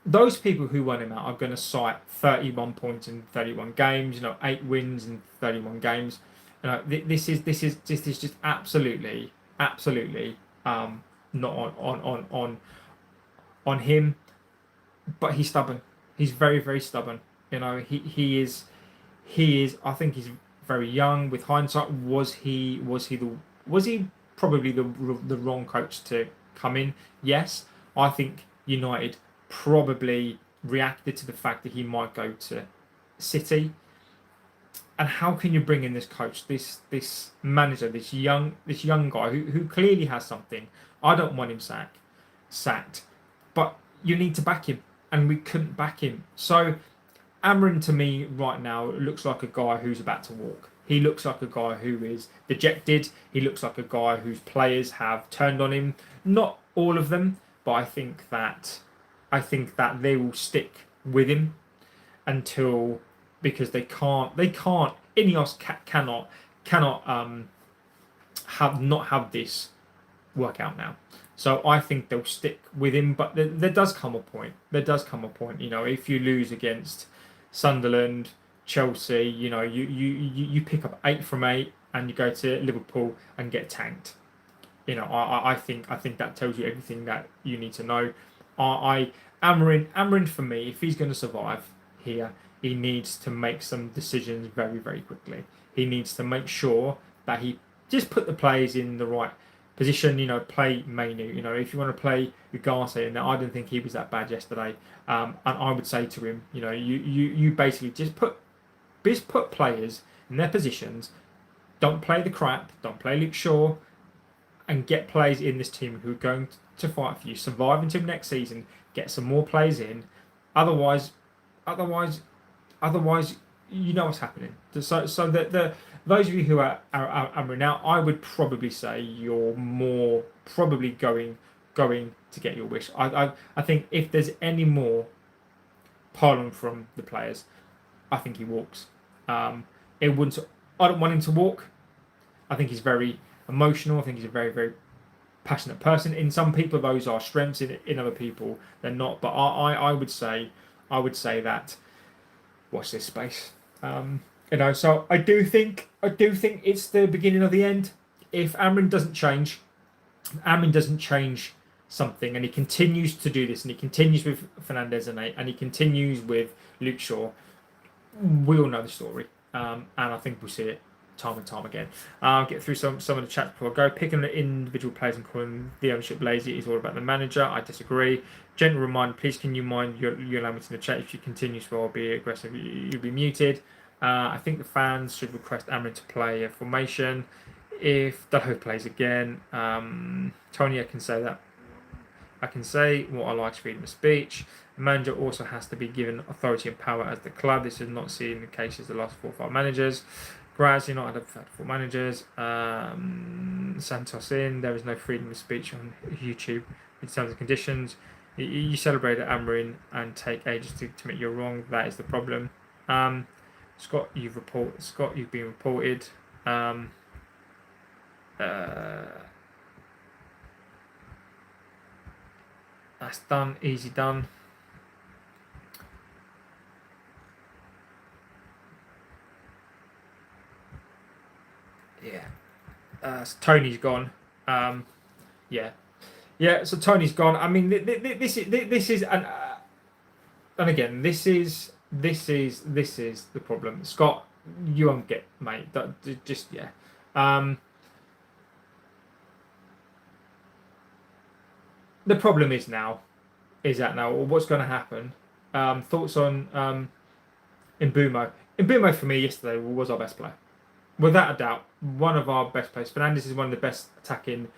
Those people who want him out are going to cite 31 points in 31 games. 8 wins in 31 games. This is just absolutely not on him. But he's stubborn. He's very, very stubborn. He is. I think he's very young. With hindsight, was he probably the wrong coach to come in? Yes, I think United probably reacted to the fact that he might go to City. And how can you bring in this coach, this manager, this young guy who clearly has something? I don't want him sacked, but you need to back him, and we couldn't back him. So Amorin to me right now looks like a guy who's about to walk. He looks like a guy who is dejected. He looks like a guy whose players have turned on him. Not all of them, but I think that they will stick with him until, because they can't Ineos cannot have this work out now. So I think they'll stick with him, but there does come a point. There does come a point. If you lose against Sunderland, Chelsea, you pick up 8 from 8, and you go to Liverpool and get tanked. I think that tells you everything that you need to know. Amorin for me, if he's going to survive here, he needs to make some decisions very, very quickly. He needs to make sure that he just put the players in the right position. Play Mainu. If you want to play Ugarte, and I didn't think he was that bad yesterday. And I would say to him, you basically just put players in their positions. Don't play the crap. Don't play Luke Shaw, and get players in this team who are going to fight for you. Survive until next season. Get some more players in. Otherwise, you know what's happening. So the those of you who are now, I would probably say you're more probably going to get your wish. I think if there's any more pollen from the players, I think he walks. It wouldn't. I don't want him to walk. I think he's very emotional. I think he's a very, very passionate person. In some people, those are strengths. In other people, they're not. But I would say that. Watch this space. So I do think it's the beginning of the end. If Amorin doesn't change something, and he continues to do this, and he continues with Fernandes and he continues with Luke Shaw, we all know the story, and I think we'll see it time and time again. I'll get through some of the chats before I go. Picking the individual players and calling the ownership lazy is all about the manager. I disagree. Gentle reminder, please can you mind your language in the chat. If you continue to be aggressive, you'll be muted. I think the fans should request Amorin to play a formation. If Dalo plays again, Tony, I can say that. I can say what I like, freedom of speech. The manager also has to be given authority and power as the club. This is not seen in the cases of the last 4 or 5 managers. Graz, you're not had 4 managers. Santos in, there is no freedom of speech on YouTube in terms of conditions. You celebrate at Amorin and take ages to admit you're wrong. That is the problem. Scott, you've been reported. That's done. Easy done. Yeah. So Tony's gone. Yeah. So Tony's gone. I mean, this is and again, this is the problem. Scott, you won't get, mate. Just yeah. The problem is what's going to happen. Thoughts on Mbeumo. Mbeumo for me yesterday was our best player, without a doubt. One of our best players. Fernandes is one of the best attacking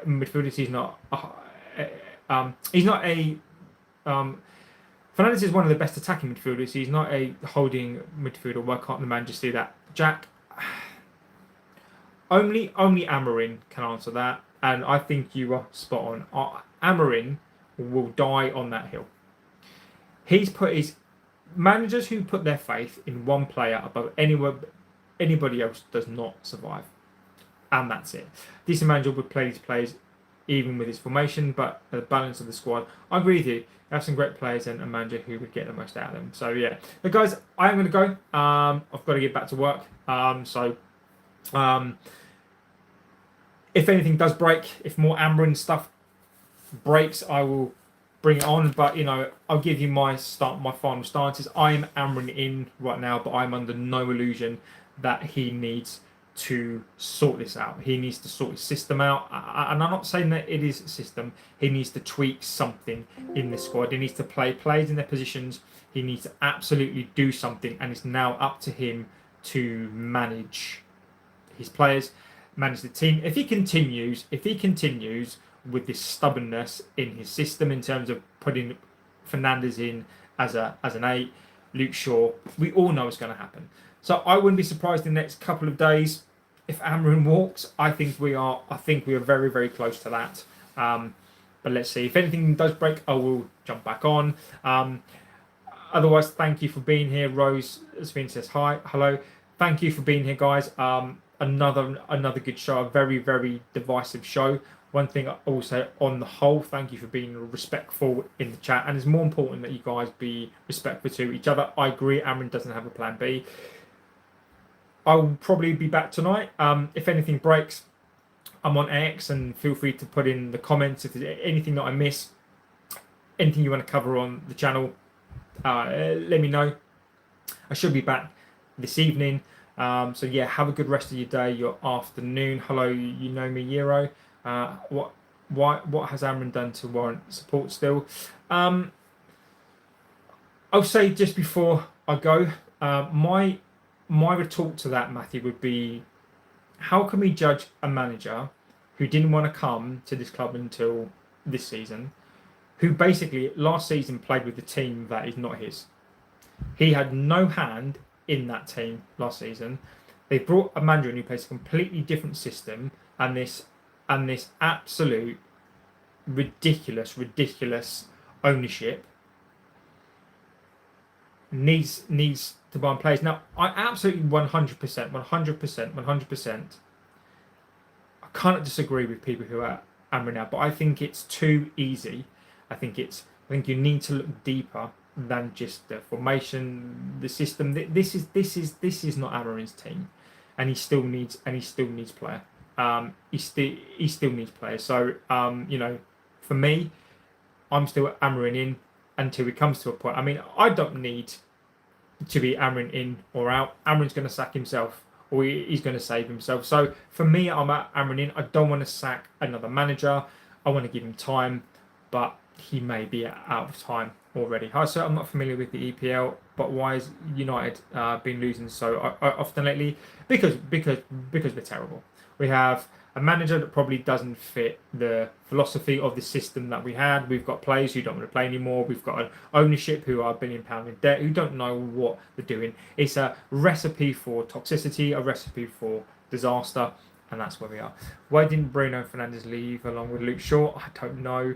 midfielders. Fernandes is one of the best attacking midfielders. He's not a holding midfielder. Why can't the man just do that? Jack, only Amorin can answer that, and I think you are spot on. Amorin will die on that hill. He's put his managers who put their faith in one player above anybody else does not survive, and that's it. This manager would play these players even with his formation, but the balance of the squad, I agree with you. You have some great players and a manager who would get the most out of them. So yeah, but guys, I am going to go. I've got to get back to work. If anything does break, if more Amorin stuff breaks, I will bring it on. But I'll give you my final stances. I am Amorin in right now, but I'm under no illusion that he needs to sort this out. He needs to sort his system out, and I'm not saying that it is system. He needs to tweak something in the squad. He needs to play players in their positions. He needs to absolutely do something, and it's now up to him to manage his players, manage the team. If he continues with this stubbornness in his system in terms of putting Fernandes in as an 8, Luke Shaw. We all know it's going to happen. So I wouldn't be surprised in the next couple of days if Amorin walks. I think we are very, very close to that. But let's see. If anything does break, I will jump back on. Otherwise, thank you for being here. Rose Svin says hi, hello. Thank you for being here, guys. Another good show. A very, very divisive show. One thing also on the whole, thank you for being respectful in the chat, and it's more important that you guys be respectful to each other. I agree. Amorin doesn't have a plan B. I will probably be back tonight. If anything breaks, I'm on X, and feel free to put in the comments if there's anything that I miss, anything you want to cover on the channel. Let me know. I should be back this evening. So yeah, have a good rest of your day, your afternoon. Hello, you know me, Euro. What has Amorin done to warrant support still? I'll say just before I go, my retort to that, Matthew, would be, how can we judge a manager who didn't want to come to this club until this season, who basically last season played with the team that is not his? He had no hand in that team last season. They brought a manager in who plays a completely different system, and this absolute ridiculous ownership needs to buy players. Now, I absolutely 100%. I cannot disagree with people who are Amorin now, but I think it's too easy. I think you need to look deeper than just the formation, the system. This is not Amorin's team, and he still needs player. He still needs players. So for me, I'm still Amorin in until it comes to a point. I mean, I don't need to be Amorin in or out. Amorin's going to sack himself, or he's going to save himself. So for me, I'm at Amorin in. I don't want to sack another manager. I want to give him time, but he may be out of time already. Hi, sir. I'm not familiar with the EPL, but why has United been losing so often lately? Because we're terrible. We have a manager that probably doesn't fit the philosophy of the system that we had. We've got players who don't want to play anymore. We've got an ownership who are £1 billion in debt, who don't know what they're doing. It's a recipe for toxicity, a recipe for disaster, and that's where we are. Why didn't Bruno Fernandes leave along with Luke Shaw? I don't know.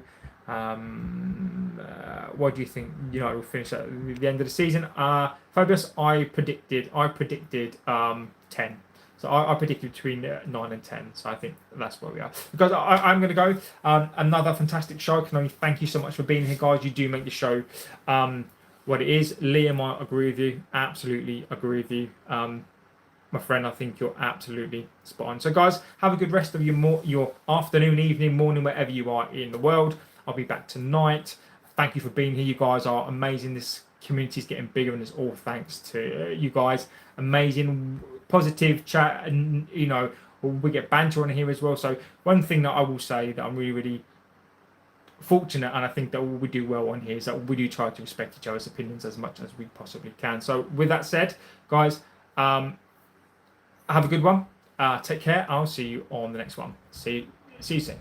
What do you think United will finish at the end of the season? Fabius, I predicted 10. So I predicted between 9 and 10. So I think that's where we are. Because I'm going to go. Another fantastic show. I can only thank you so much for being here, guys. You do make the show what it is. Liam, I agree with you. Absolutely agree with you. My friend, I think you're absolutely spot on. So guys, have a good rest of your afternoon, evening, morning, wherever you are in the world. I'll be back tonight. Thank you for being here. You guys are amazing. This community is getting bigger, and it's all thanks to you guys. Amazing, positive chat, and we get banter on here as well. So one thing that I will say that I'm really, really fortunate, and I think that we do well on here, is that we do try to respect each other's opinions as much as we possibly can. So with that said, guys, have a good one. Take care. I'll see you on the next one. See you soon.